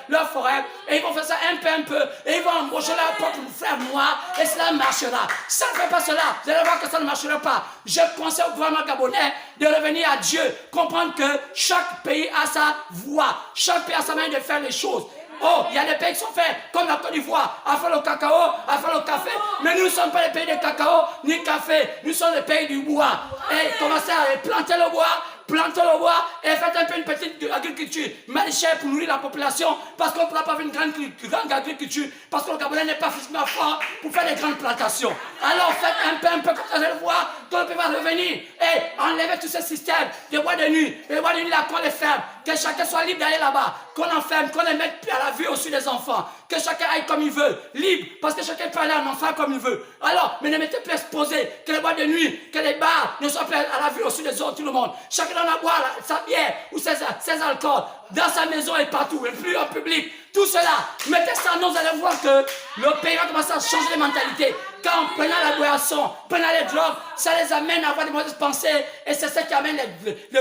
leur forêt. Et ils vont faire ça un peu. Et ils vont embaucher leur propre frère noir. Et cela marchera. Ça ne fait pas cela. Vous allez voir que ça ne marchera pas. Je conseille au gouvernement gabonais de revenir à Dieu. Comprendre que chaque pays a sa voix. Chaque pays a sa manière de faire les choses. Oh, il y a des pays qui sont faits comme la Côte d'Ivoire, à faire le cacao, à faire le café. Mais nous ne sommes pas les pays de cacao ni café. Nous sommes les pays du bois. Et commencez à planter le bois. Plantez le bois et faites un peu une petite agriculture maraîchère pour nourrir la population parce qu'on ne pourra pas faire une grande agriculture parce que le Gabonais n'est pas physiquement fort pour faire des grandes plantations. Alors faites un peu comme ça, vous allez voir que le pays va revenir et enlevez tous ces systèmes de bois de nuit. Les bois de nuit là qu'on les ferme, que chacun soit libre d'aller là-bas, qu'on enferme, qu'on les mette à la vue au-dessus des enfants, que chacun aille comme il veut, libre, parce que chacun peut aller en enfant comme il veut. Alors, mais ne mettez plus exposé, que les bois de nuit, que les bars ne soient plus à la vue au-dessus des autres, tout le monde. Chacun en a boire sa bière ou ses alcools dans sa maison et partout, et plus en public. Tout cela, mettez ça en nous, vous allez voir que le pays va commencer à changer de mentalité. Quand on prenant la boisson, prenant les drogues, ça les amène à avoir des mauvaises pensées. Et c'est ça qui amène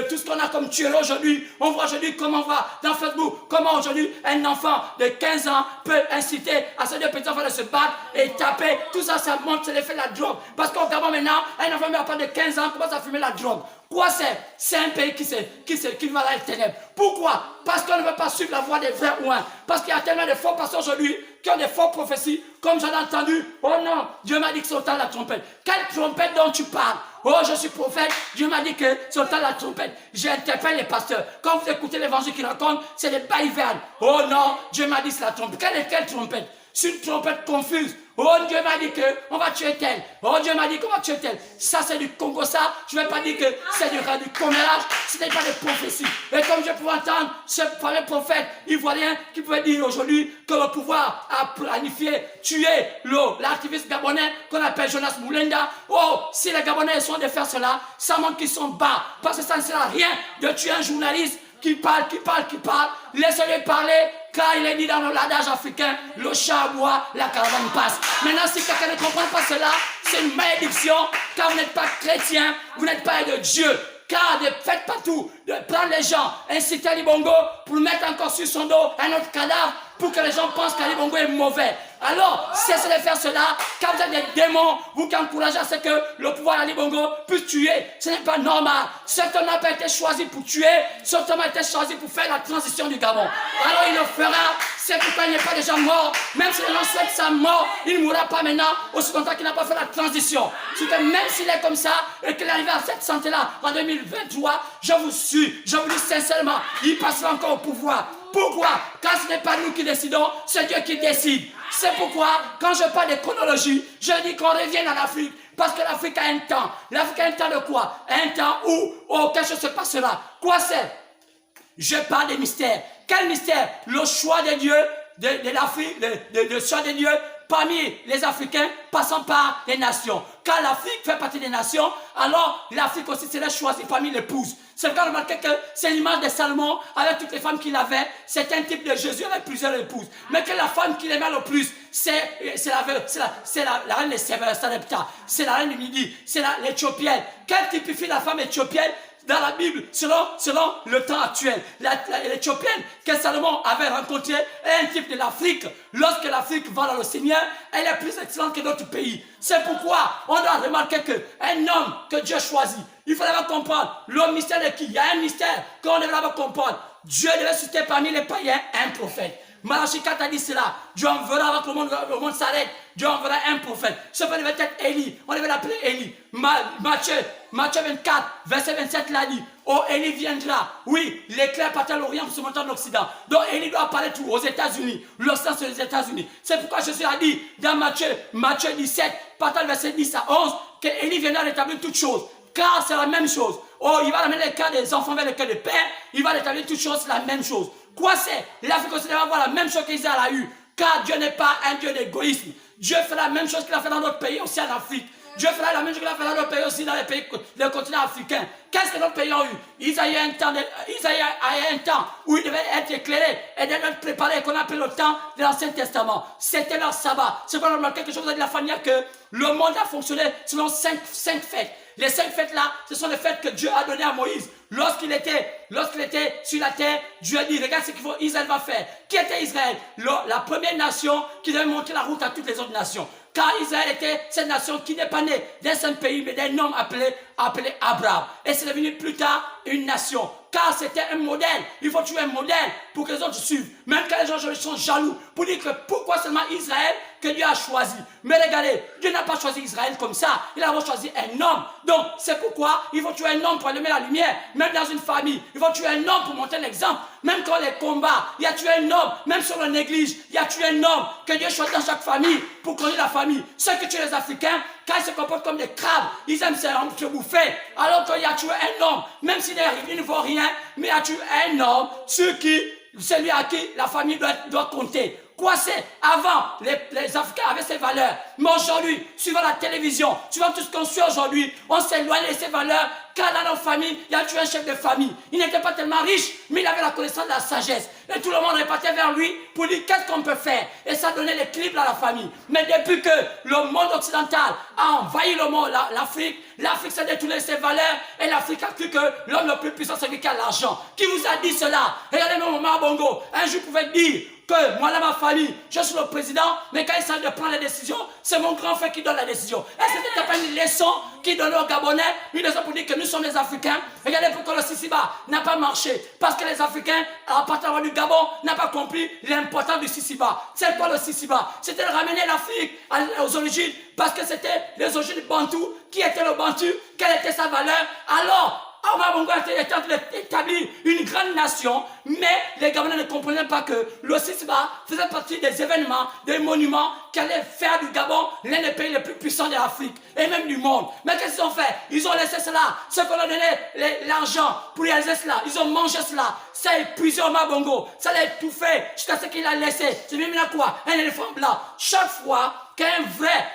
tout ce qu'on a comme tuerie aujourd'hui. On voit aujourd'hui comment on voit dans Facebook, comment aujourd'hui un enfant de 15 ans peut inciter à ces deux petits enfants de se battre et taper. Tout ça, ça montre, c'est l'effet de la drogue. Parce qu'au Gabon maintenant, un enfant à part de 15 ans commence à fumer la drogue. Quoi c'est? C'est un pays qui va dans les ténèbres. Pourquoi? Parce qu'on ne veut pas suivre la voie des vrais ouins. Parce qu'il y a tellement de faux pasteurs aujourd'hui qui ont des faux prophéties, comme j'en ai entendu. Oh non, Dieu m'a dit que c'est au temps de la trompette. Quelle trompette dont tu parles? Oh, je suis prophète, Dieu m'a dit que c'est au temps de la trompette. J'interpelle les pasteurs. Quand vous écoutez l'évangile qu'ils racontent, c'est des balivernes. Oh non, Dieu m'a dit que c'est la trompette. Quelle trompette? C'est une trompette confuse. Oh, Dieu m'a dit qu'on va tuer tel. Oh, Dieu m'a dit qu'on va tuer tel. Ça, c'est du Congo, ça. Je ne vais pas dire que c'est du commérage. Ce n'est pas des prophéties. Et comme je pouvais entendre ce fameux prophète ivoirien qui pouvait dire aujourd'hui que le pouvoir a planifié tuer l'activiste gabonais qu'on appelle Jonas Moulenda. Oh, si les Gabonais sont de faire cela, ça montre qu'ils sont bas. Parce que ça ne sert à rien de tuer un journaliste qui parle. Laissez-le parler. Car il est dit dans l'adage africain, le chat aboie, la caravane passe. Maintenant, si quelqu'un ne comprend pas cela, c'est une malédiction, car vous n'êtes pas chrétien, vous n'êtes pas de Dieu. Car ne faites pas tout, de prendre les gens, inciter Ali Bongo pour mettre encore sur son dos un autre cadavre pour que les gens pensent qu'Ali Bongo est mauvais. Alors, cessez de faire cela, car vous êtes des démons, vous qui encouragez à ce que le pouvoir d'Ali Bongo puisse tuer. Ce n'est pas normal. Cet homme n'a pas été choisi pour tuer, cet homme a été choisi pour faire la transition du Gabon. Alors il le fera, c'est pourquoi il n'est pas déjà mort. Même si les gens souhaitent sa mort, il ne mourra pas maintenant, aussi longtemps qu'il n'a pas fait la transition. C'est que même s'il est comme ça, et qu'il est arrivé à cette santé-là en 2023, je vous suis, je vous dis sincèrement, il passera encore au pouvoir. Pourquoi? Car ce n'est pas nous qui décidons, c'est Dieu qui décide. C'est pourquoi, quand je parle de chronologie, je dis qu'on revienne en Afrique. Parce que l'Afrique a un temps. L'Afrique a un temps de quoi? Un temps où quelque chose se passera. Quoi c'est? Je parle des mystères. Quel mystère? Le choix de Dieu, de l'Afrique, le choix de Dieu parmi les Africains passant par les nations. Quand l'Afrique fait partie des nations, alors l'Afrique aussi sera choisie parmi les épouses. C'est quand on remarque que c'est l'image de Salomon avec toutes les femmes qu'il avait. C'est un type de Jésus avec plusieurs épouses. Mais que la femme qu'il aimait le plus, c'est la reine de Sarepta. C'est la reine du Midi. C'est l'Éthiopienne. Quelle typifie la femme éthiopienne? Dans la Bible, selon le temps actuel, l'Éthiopienne que Salomon avait rencontrée est un type de l'Afrique. Lorsque l'Afrique va dans le Seigneur, elle est plus excellente que d'autres pays. C'est pourquoi on doit remarquer qu'un homme que Dieu choisit, il fallait comprendre le mystère de qui? Il y a un mystère qu'on devrait comprendre. Dieu devait citer parmi les païens un prophète. Malachi 4 a dit cela. Dieu enverra avant que le monde s'arrête. Dieu enverra un prophète. Ce devait être Élie. On devait l'appeler Élie. Matthieu 24, verset 27 l'a dit. Oh, Élie viendra. Oui, l'éclair partait à l'Orient pour se monter en Occident. Donc Élie doit apparaître tout aux États-Unis. L'Occident, c'est les États-Unis. C'est pourquoi Jésus a dit dans Matthieu 17, partant du verset 10 à 11, que Élie viendra rétablir toutes choses. Car c'est la même chose. Oh, il va amener les cas des enfants vers le cœur des pères. Il va rétablir toutes choses, c'est la même chose. Quoi c'est? L'Afrique aussi va avoir la même chose qu'Israël a eu. Car Dieu n'est pas un Dieu d'égoïsme. Dieu fait la même chose qu'il a fait dans d'autres pays aussi en Afrique. Dieu fera la même chose qu'il a fait dans d'autres pays aussi dans les pays, le continent africain. Qu'est-ce que d'autres pays ont eu? Isaïe a un temps où il devait être éclairé et devait être préparé, qu'on appelle le temps de l'Ancien Testament. C'était leur sabbat. C'est quoi le quelque chose de la famille que le monde a fonctionné selon cinq fêtes. Les 5 fêtes-là, ce sont les fêtes que Dieu a données à Moïse. Lorsqu'il était sur la terre, Dieu a dit, regarde ce qu'Israël va faire. Qui était Israël? La première nation qui devait montrer la route à toutes les autres nations. Car Israël était cette nation qui n'est pas née d'un seul pays, mais d'un homme appelé Abraham. Et c'est devenu plus tard une nation. Car c'était un modèle. Il faut tuer un modèle pour que les autres suivent. Même quand les gens sont jaloux, pour dire que pourquoi seulement Israël que Dieu a choisi. Mais regardez, Dieu n'a pas choisi Israël comme ça. Il a choisi un homme. Donc, c'est pourquoi il faut tuer un homme pour allumer la lumière. Même dans une famille, il faut tuer un homme pour montrer l'exemple. Même quand les combats, il y a tué un homme. Même sur le néglige, il y a tué un homme que Dieu choisit dans chaque famille pour conduire la famille. Ceux qui tuent les Africains, quand ils se comportent comme des crabes, ils aiment se bouffer. Alors qu'il a tué un homme, même s'il ne vaut rien, mais il a tué un homme, celui à qui la famille doit compter. Quoi c'est? Avant, les Africains avaient ces valeurs. Mais aujourd'hui, suivant la télévision, suivant tout ce qu'on suit aujourd'hui, on s'éloigne de ces valeurs. Car dans nos familles, il y a tué un chef de famille. Il n'était pas tellement riche, mais il avait la connaissance de la sagesse. Et tout le monde repartait vers lui pour dire qu'est-ce qu'on peut faire. Et ça donnait l'équilibre à la famille. Mais depuis que le monde occidental a envahi le monde, l'Afrique s'est détournée de ses valeurs. Et l'Afrique a cru que l'homme le plus puissant, c'est lui qui a l'argent. Qui vous a dit cela? Regardez mon maman Bongo. Un jour, pouvait dire que moi, dans ma famille, je suis le président, mais quand il s'agit de prendre les décisions, c'est mon grand frère qui donne la décision. Est-ce que c'était pas une leçon qu'il donnait aux Gabonais? Une leçon pour dire que nous sommes les Africains. Regardez pourquoi le Sisiba n'a pas marché. Parce que les Africains, à partir du Gabon, n'ont pas compris l'importance du Sisiba. C'est quoi le Sisiba? C'était de ramener l'Afrique aux origines, parce que c'était les origines bantoues. Qui était le bantou? Quelle était sa valeur? Alors, Omar Bongo était en train d'établir une grande nation, mais les Gabonais ne comprenaient pas que le Sisiba faisait partie des événements, des monuments qui allaient faire du Gabon l'un des pays les plus puissants de l'Afrique et même du monde. Mais qu'est-ce qu'ils ont fait? Ils ont laissé cela. Ceux qu'on a donné l'argent pour réaliser cela, ils ont mangé cela. Ça a épuisé Omar Bongo. Ça l'a étouffé jusqu'à ce qu'il a laissé. C'est même là quoi? Un éléphant blanc. Chaque fois qu'un vrai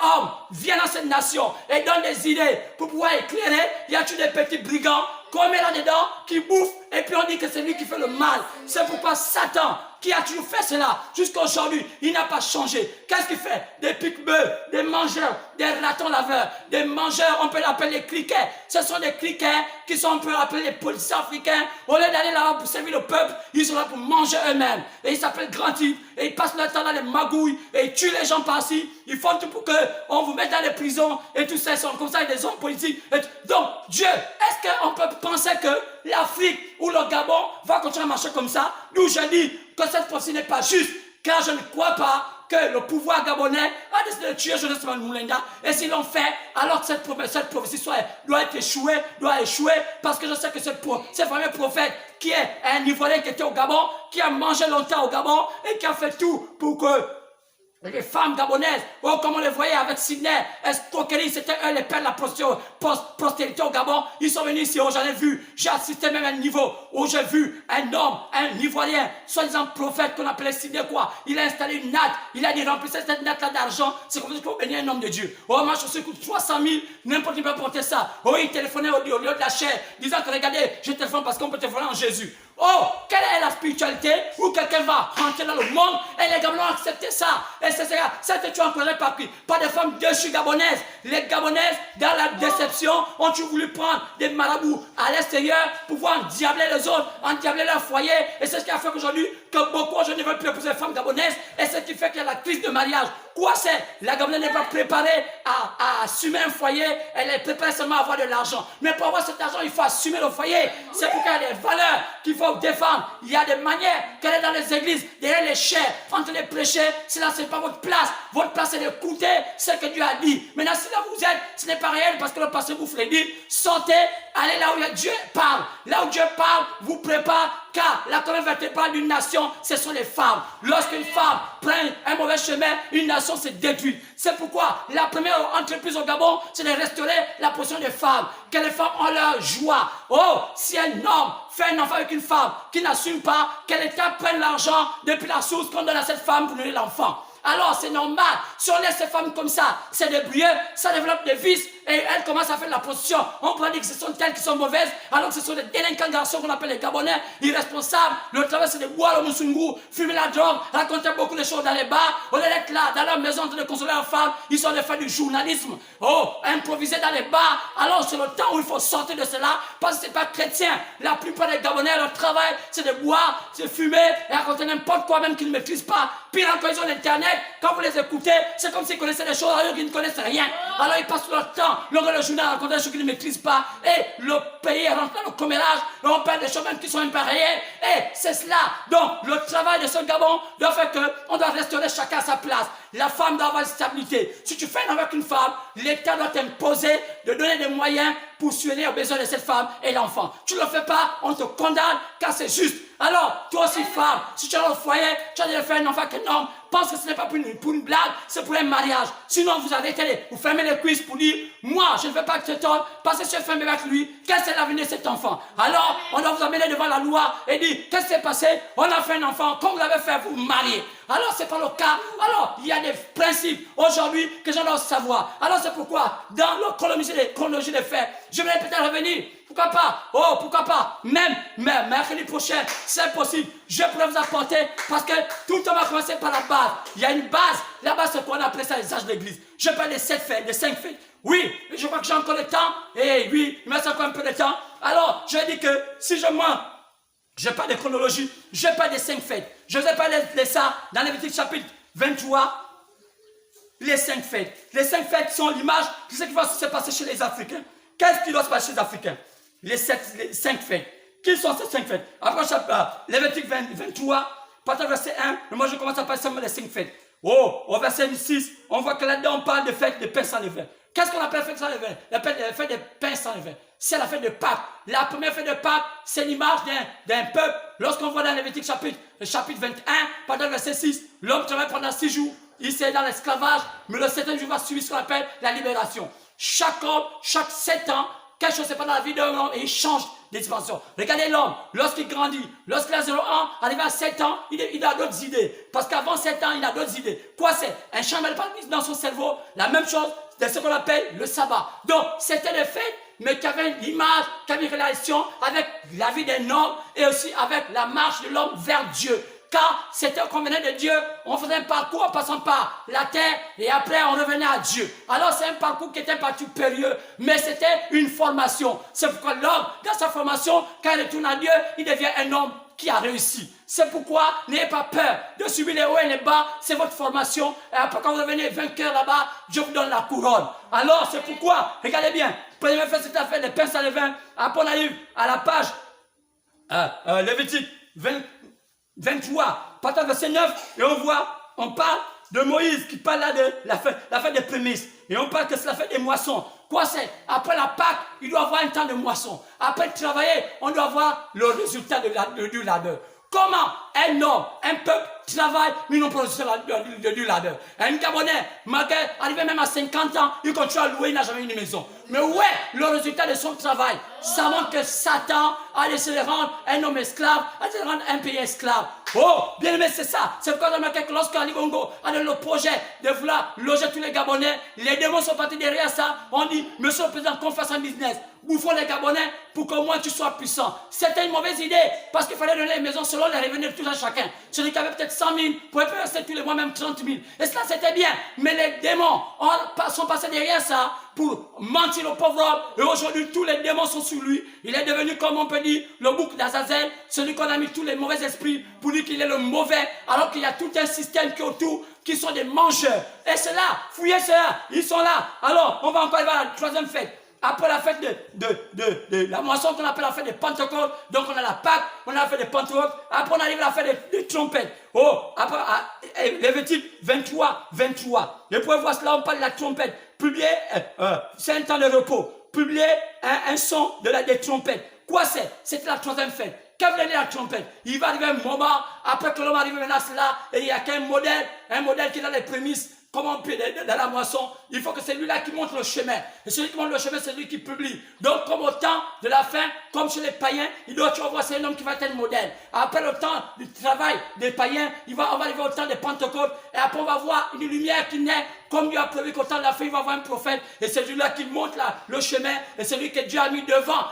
homme vient dans cette nation et donne des idées pour pouvoir éclairer, il y a tous des petits brigands qu'on met là-dedans, qui bouffent, et puis on dit que c'est lui qui fait le mal. C'est pourquoi Satan qui a toujours fait cela jusqu'à aujourd'hui. Il n'a pas changé. Qu'est-ce qu'il fait? Des pique-bœufs, des mangeurs, des ratons laveurs, des mangeurs, on peut l'appeler les cliquets. Ce sont des cliquets qui sont, on peut appeler les policiers africains. Au lieu d'aller là-bas pour servir le peuple, ils sont là pour manger eux-mêmes. Et ils s'appellent grands types. Et ils passent leur temps dans les magouilles et ils tuent les gens par-ci. Ils font tout pour qu'on vous mette dans les prisons et tout ça. Ils sont comme ça, des hommes politiques. Donc, Dieu, est-ce qu'on peut penser que l'Afrique ou le Gabon va continuer à marcher comme ça? D'où je dis que cette prophétie n'est pas juste, car je ne crois pas que le pouvoir gabonais a décidé de tuer Jonas Moulenga. Et s'ils l'ont fait, alors que cette prophétie doit échouer, parce que je sais que ce fameux prophète qui est un Ivoirien qui était au Gabon, qui a mangé longtemps au Gabon et qui a fait tout pour que les femmes gabonaises, oh, comme on les voyait avec Sidney, escroquerie, c'était eux les pères de la postérité au Gabon. Ils sont venus ici, oh, j'en ai vu, j'ai assisté même à un niveau où j'ai vu un homme, un Ivoirien, soi-disant prophète qu'on appelait Sidney quoi. Il a installé une natte, il a dit remplissez cette natte-là d'argent, c'est comme ça qu'il faut bénir un homme de Dieu. Oh, ma chaussure coûte 300 000, n'importe qui peut porter ça. Oh, il téléphonait au lieu de la chair, disant que regardez, je téléphone parce qu'on peut téléphoner en Jésus. Oh, quelle est la spiritualité où quelqu'un va rentrer dans le monde et les Gabonais ont accepté ça. Et c'est ça, ça que tu as encouragé par des femmes déchues gabonaises. Les Gabonaises, dans la déception, ont toujours voulu prendre des marabouts à l'extérieur pour pouvoir endiabler les autres, endiabler leur foyer. Et c'est ce qui a fait qu'aujourd'hui, que beaucoup aujourd'hui ne veulent plus épouser les femmes gabonaises. Et c'est ce qui fait qu'il y a la crise de mariage. Quoi c'est? La Gabonaise n'est pas préparée à assumer un foyer, elle est préparée seulement à avoir de l'argent. Mais pour avoir cet argent, il faut assumer le foyer. C'est pourquoi il y a des valeurs qu'il faut défendre. Il y a des manières qu'elle est dans les églises, derrière les chairs, en train de prêcher. Cela, ce n'est pas votre place. Votre place, c'est d'écouter ce que Dieu a dit. Maintenant, si là vous êtes, ce n'est pas réel parce que le pasteur vous fait dire, sortez, allez là où Dieu parle. Là où Dieu parle, vous prépare. Car la colonne vertébrale d'une nation, ce sont les femmes. Lorsqu'une femme prend un mauvais chemin, une nation se détruit. C'est pourquoi la première entreprise au Gabon, c'est de restaurer la position des femmes. Que les femmes ont leur joie. Oh, si un homme fait un enfant avec une femme qui n'assume pas, que l'État prenne l'argent depuis la source qu'on donne à cette femme pour nourrir l'enfant. Alors c'est normal, si on laisse ces femmes comme ça, c'est débrouillé, ça développe des vices et elles commencent à faire de la prostitution. On pourrait dire que ce sont elles qui sont mauvaises, alors que ce sont des délinquants garçons qu'on appelle les Gabonais, irresponsables. Le travail c'est de boire le moussoungou, fumer la drogue, raconter beaucoup de choses dans les bars. Au lieu d'être là, dans leur maison, de consoler leurs femmes, ils sont des faire du journalisme. Oh, improviser dans les bars. Alors c'est le temps où il faut sortir de cela, parce que c'est pas chrétien. La plupart des Gabonais, leur travail c'est de boire, c'est de fumer et raconter n'importe quoi même qu'ils ne maîtrisent pas. Pire encore, ils ont l'internet. Quand vous les écoutez, c'est comme s'ils connaissaient des choses alors qu'ils ne connaissent rien. Alors ils passent leur temps, le journal à raconter des choses qu'ils ne maîtrisent pas. Et le pays rentre dans le commérage, et on perd des choses même qui sont même pas réelles. Et c'est cela. Donc le travail de ce Gabon doit faire qu'on doit restaurer chacun à sa place. La femme doit avoir une stabilité. Si tu fais un avec une femme, l'État doit t'imposer de donner des moyens pour subvenir aux besoins de cette femme et l'enfant. Tu ne le fais pas, on te condamne car c'est juste. Alors, toi aussi femme, si tu as un foyer, tu as déjà fait un enfant avec un homme, pense que ce n'est pas pour une blague, c'est pour un mariage. Sinon, vous arrêtez, vous fermez les cuisses pour dire, moi, je ne veux pas que cet homme, parce que si je fais un bébé avec lui, quel est l'avenir de cet enfant? Alors, on doit vous amener devant la loi et dire, qu'est-ce qui s'est passé? On a fait un enfant, comme vous l'avez fait, vous mariez. Alors, ce n'est pas le cas. Alors, il y a des principes aujourd'hui que j'en dois savoir. Alors, c'est pourquoi, dans la chronologie des faits, je vais peut-être revenir. Pourquoi pas? Oh, pourquoi pas? Même mercredi prochain, c'est possible. Je pourrais vous apporter parce que tout le temps va commencer par la base. Il y a une base. La base, c'est qu'on appelle ça les âges de l'église. Je parle des 7 fêtes, des 5 fêtes. Oui, je crois que j'ai encore le temps. Et oui, il me reste encore un peu de temps. Alors, je dis que si je parle de chronologie, je parle des 5 fêtes. Je vous ai parlé de ça dans Lévitique chapitre 23. Les 5 fêtes. Les 5 fêtes sont l'image de ce qui va se passer chez les Africains. Qu'est-ce qui doit se passer chez les Africains? Les 5 fêtes. Qui sont ces 5 fêtes? Après Lévitique 23, partir verset 1, mais moi je commence à parler seulement des 5 fêtes. Oh, au verset 6, on voit que là-dedans on parle de fête de pain sans levain. Qu'est-ce qu'on appelle fête sans levain? La fête de pain sans levain. C'est la fête de Pâques. La première fête de Pâques, c'est l'image d'un peuple. Lorsqu'on voit dans Lévitique chapitre 21, partir verset 6, l'homme travaille pendant 6 jours. Il s'est dans l'esclavage, mais le 7e jour va suivre ce qu'on appelle la libération. Chaque homme, chaque 7 ans, quelque chose se passe dans la vie d'un homme et il change de dimension. Regardez l'homme, lorsqu'il grandit, lorsqu'il a 0 ans, arrivé à 7 ans, il a d'autres idées. Parce qu'avant 7 ans, il a d'autres idées. Quoi c'est? Un champ de dans son cerveau, la même chose, c'est ce qu'on appelle le sabbat. Donc, c'était le fait, mais qui avait une image, qui avait une relation avec la vie d'un homme et aussi avec la marche de l'homme vers Dieu. quand c'était au convenait de Dieu, on faisait un parcours en passant par la terre et après on revenait à Dieu. Alors c'est un parcours qui était un parcours périlleux, mais c'était une formation. C'est pourquoi l'homme, dans sa formation, quand il retourne à Dieu, il devient un homme qui a réussi. C'est pourquoi n'ayez pas peur de subir les hauts et les bas, c'est votre formation. Et après quand vous revenez vainqueur là-bas, Dieu vous donne la couronne. Alors c'est pourquoi, regardez bien, première fois cette affaire des pains sans levain, après on arrive à la page Lévitique 23, partant verset 9, et on parle de Moïse qui parle là de la fête des prémices. Et on parle que c'est la fête des moissons. Quoi c'est? Après la Pâque, il doit avoir un temps de moisson. Après travailler, on doit avoir le résultat du labeur. Comment un homme, un peuple travaille, mais non pas du labeur. Un Gabonais, malgré arrivé même à 50 ans, il continue à louer, il n'a jamais eu une maison. Mais ouais, le résultat de son travail, ça montre que Satan a laissé rendre un homme esclave, a laissé rendre un pays esclave. Oh, bien aimé, c'est ça. C'est pourquoi lorsqu'Ali Bongo a le projet de vouloir loger tous les Gabonais, les démons sont partis derrière ça. On dit, monsieur le président, qu'on fasse un business. Bouffons les Gabonais pour qu'au moins tu sois puissant. C'était une mauvaise idée parce qu'il fallait donner les maisons selon les revenus de tout un chacun. Celui qui avait peut-être 100 000 pouvait rester tous les mois même 30 000. Et cela c'était bien. Mais les démons sont passés derrière ça pour mentir au pauvre homme. Et aujourd'hui tous les démons sont sur lui. Il est devenu, comme on peut dire, le bouc d'Azazel. Celui qu'on a mis tous les mauvais esprits pour dire qu'il est le mauvais. Alors qu'il y a tout un système qui est autour qui sont des mangeurs. Et c'est là, fouillez cela, ils sont là. Alors on va encore aller à la troisième fête. Après la fête de la moisson qu'on appelle la fête de Pentecôte, donc on a la Pâque, on a la fête de Pentecôte, après on arrive à la fête des trompettes. Oh, après, Lévitique 23. Et pour voir cela, on parle de la trompette. Publier, c'est un temps de repos. Publier un son des trompettes. Quoi c'est? C'était la troisième fête. Quand vous la trompette, il va arriver un moment, après que l'homme arrive maintenant à cela, et il n'y a qu'un modèle qui est dans les prémices. Comment on peut dans la moisson, il faut que c'est lui-là qui montre le chemin. Et celui qui montre le chemin, c'est lui qui publie. Donc, comme au temps de la fin, comme chez les païens, il doit toujours voir c'est un homme qui va être un modèle. Après le temps du travail des païens, on va arriver au temps des Pentecôtes. Et après, on va voir une lumière qui naît. Comme Dieu a prévu qu'au temps de la fin, il va avoir un prophète. Et c'est celui-là qui montre le chemin. Et c'est lui que Dieu a mis devant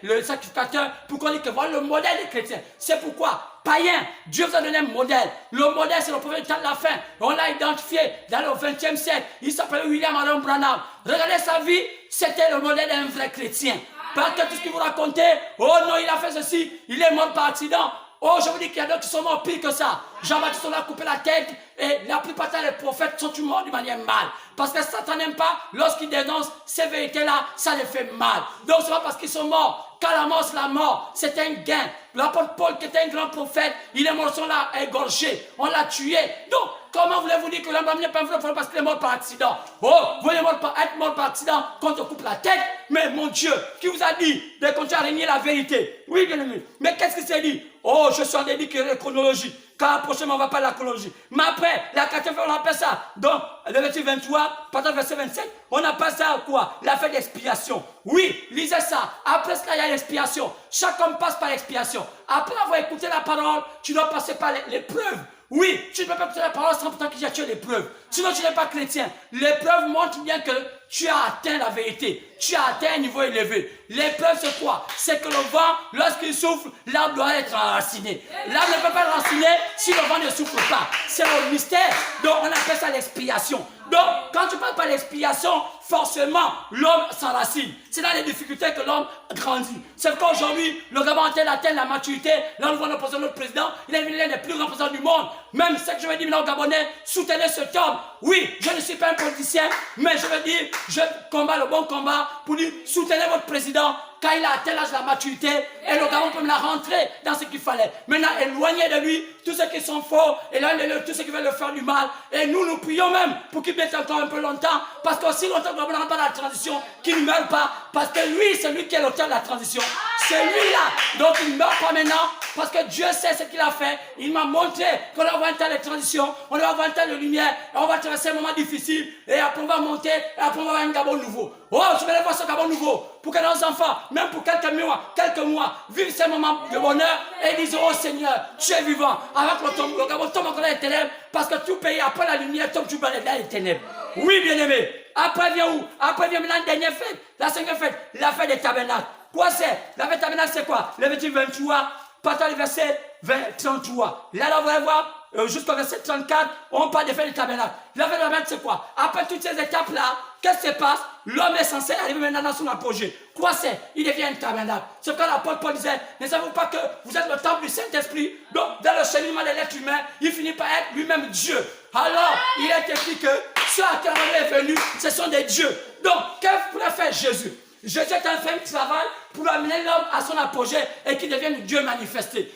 le sacrificateur pour qu'on dise que voilà le modèle des chrétiens. C'est pourquoi, païen, Dieu vous a donné un modèle. Le modèle, c'est le prophète du temps de la fin. On l'a identifié dans le 20e siècle. Il s'appelle William Aaron Branham. Regardez sa vie, c'était le modèle d'un vrai chrétien. Parce que tout ce qu'il vous racontait, oh non, il a fait ceci, il est mort par accident. Oh, je vous dis qu'il y a d'autres qui sont morts pire que ça. Jean-Baptiste, on a coupé la tête et la plupart des prophètes sont morts d'une manière mal. Parce que Satan n'aime pas, lorsqu'il dénonce ces vérités-là, ça les fait mal. Donc, c'est pas parce qu'ils sont morts. Quand la mort, c'est la mort, c'est un gain. L'apôtre Paul, qui était un grand prophète, il est mort, on l'a égorgé, on l'a tué. Donc, comment voulez-vous dire que l'homme n'est pas un parce qu'il est mort par accident? Oh, vous voulez être mort par accident quand on coupe la tête? Mais mon Dieu, qui vous a dit de continuer à régner la vérité? Oui, bien aimé. Mais qu'est-ce qu'il s'est dit? Oh, je suis en début de chronologie. Car prochainement, on va parler de la chronologie. Mais après, la quatrième, on appelle ça. Donc, le verset 23, partant verset 27, on appelle ça quoi? La fête d'expiation. Oui, lisez ça. Après cela, il y a l'expiation. Chaque homme passe par l'expiation. Après avoir écouté la parole, tu dois passer par l'épreuve. Oui, tu ne peux pas écouter la parole sans pourtant qu'il y a tué l'épreuve. Sinon, tu n'es pas chrétien. L'épreuve montre bien que tu as atteint la vérité. Tu as atteint un niveau élevé. L'épreuve, c'est quoi? C'est que le vent, lorsqu'il souffle, l'arbre doit être enraciné. L'arbre ne peut pas enraciner si le vent ne souffle pas. C'est le mystère. Donc, on appelle ça l'expiation. Donc, quand tu parles par l'expiation, forcément, l'homme s'enracine. C'est dans les difficultés que l'homme grandit. C'est qu'aujourd'hui, le Gabon atteint la maturité. Là, nous voyons le président, notre président. Il est l'un des plus grands présidents du monde. Même ce que je veux dire aux Gabonais, soutenez cet homme. Oui, je ne suis pas un politicien, mais je veux dire, je combats le bon combat pour dire, soutenez votre président. Quand il a atteint l'âge de la maturité, et le Gabon peut me la rentrer dans ce qu'il fallait. Maintenant, éloignez de lui tous ceux qui sont faux, éloignez de tous ceux qui veulent le faire du mal. Et nous prions même pour qu'il mette encore un peu longtemps, parce qu'aussi longtemps que le Gabon n'a pas la transition, qu'il ne meure pas, parce que lui, c'est lui qui est l'auteur de la transition. C'est lui-là. Donc, il ne meurt pas maintenant, parce que Dieu sait ce qu'il a fait. Il m'a montré qu'on va avoir un temps de transition, on va avoir un temps de lumière, et on va traverser un moment difficile, et après on va monter, et après on va avoir un Gabon nouveau. Oh, je vais aller voir ce Gabon nouveau, pour que nos enfants, même pour quelques mois, vivent ces moments de bonheur, et disent, oh Seigneur, tu es vivant, avant que le Gabon tombe encore dans les ténèbres, parce que tout pays, après la lumière, tombe toujours dans les ténèbres. Oui, bien-aimé. Après vient où? Après vient maintenant la dernière fête, la cinquième fête, la fête des tabernacles. Quoi c'est? La fête des tabernacles, c'est quoi? Le verset 23, partant du verset 33. Là, vous allez voir, jusqu'au verset 34, on parle de faire le tabernacle. Le tabernacle, c'est quoi? Après toutes ces étapes-là, qu'est-ce qui se passe? L'homme est censé arriver maintenant dans son apogée. Quoi c'est? Il devient un tabernacle. C'est quand l'apôtre Paul disait, ne savez-vous pas que vous êtes le temple du Saint-Esprit? Donc, dans le cheminement de l'être humain, il finit par être lui-même Dieu. Alors, il est écrit que ceux à qui on est venu, ce sont des dieux. Donc, qu'est-ce que pourrait faire Jésus? Jésus est en train de travail pour amener l'homme à son apogée et qu'il devienne Dieu manifesté.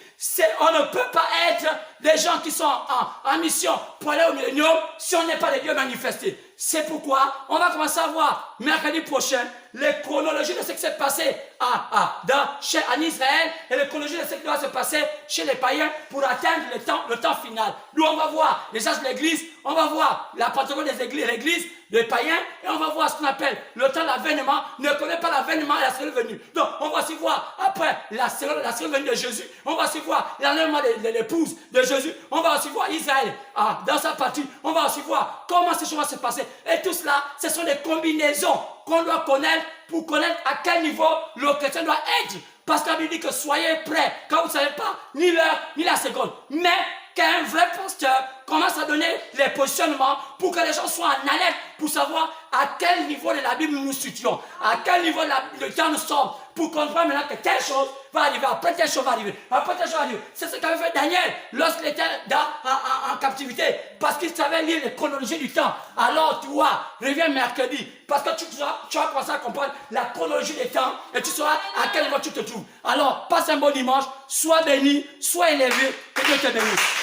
On ne peut pas être des gens qui sont en mission pour aller au millénium si on n'est pas des dieux manifestés. C'est pourquoi on va commencer à voir mercredi prochain les chronologies de ce qui s'est passé en Israël et les chronologies de ce qui doit se passer chez les païens pour atteindre le temps final. Nous, on va voir les âges de l'Église, on va voir la Pentecôte des églises, des païens, et on va voir ce qu'on appelle le temps de l'avènement. Ne connaît pas l'avènement et la seconde venue. Donc, on va aussi voir après la seconde venue de Jésus, on va aussi voir l'enlèvement de l'épouse de Jésus, on va aussi voir Israël dans sa partie, on va aussi voir comment ces choses vont se passer. Et tout cela, ce sont des combinaisons qu'on doit connaître pour connaître à quel niveau le chrétien doit être. Parce qu'on lui dit que soyez prêts quand vous ne savez pas ni l'heure ni la seconde. Mais qu'un vrai pasteur commence à donner les positionnements pour que les gens soient en alerte pour savoir à quel niveau de la Bible nous nous situons, à quel niveau de temps nous sommes, pour comprendre maintenant que telle chose va arriver, après telle chose va arriver, après telle chose va arriver. C'est ce qu'avait fait Daniel lorsqu'il était en captivité, parce qu'il savait lire les chronologies du temps. Alors toi, reviens mercredi, parce que tu vas commencer à comprendre la chronologie des temps et tu sauras à quel niveau tu te trouves. Alors, passe un bon dimanche, sois béni, sois élevé, que Dieu te bénisse.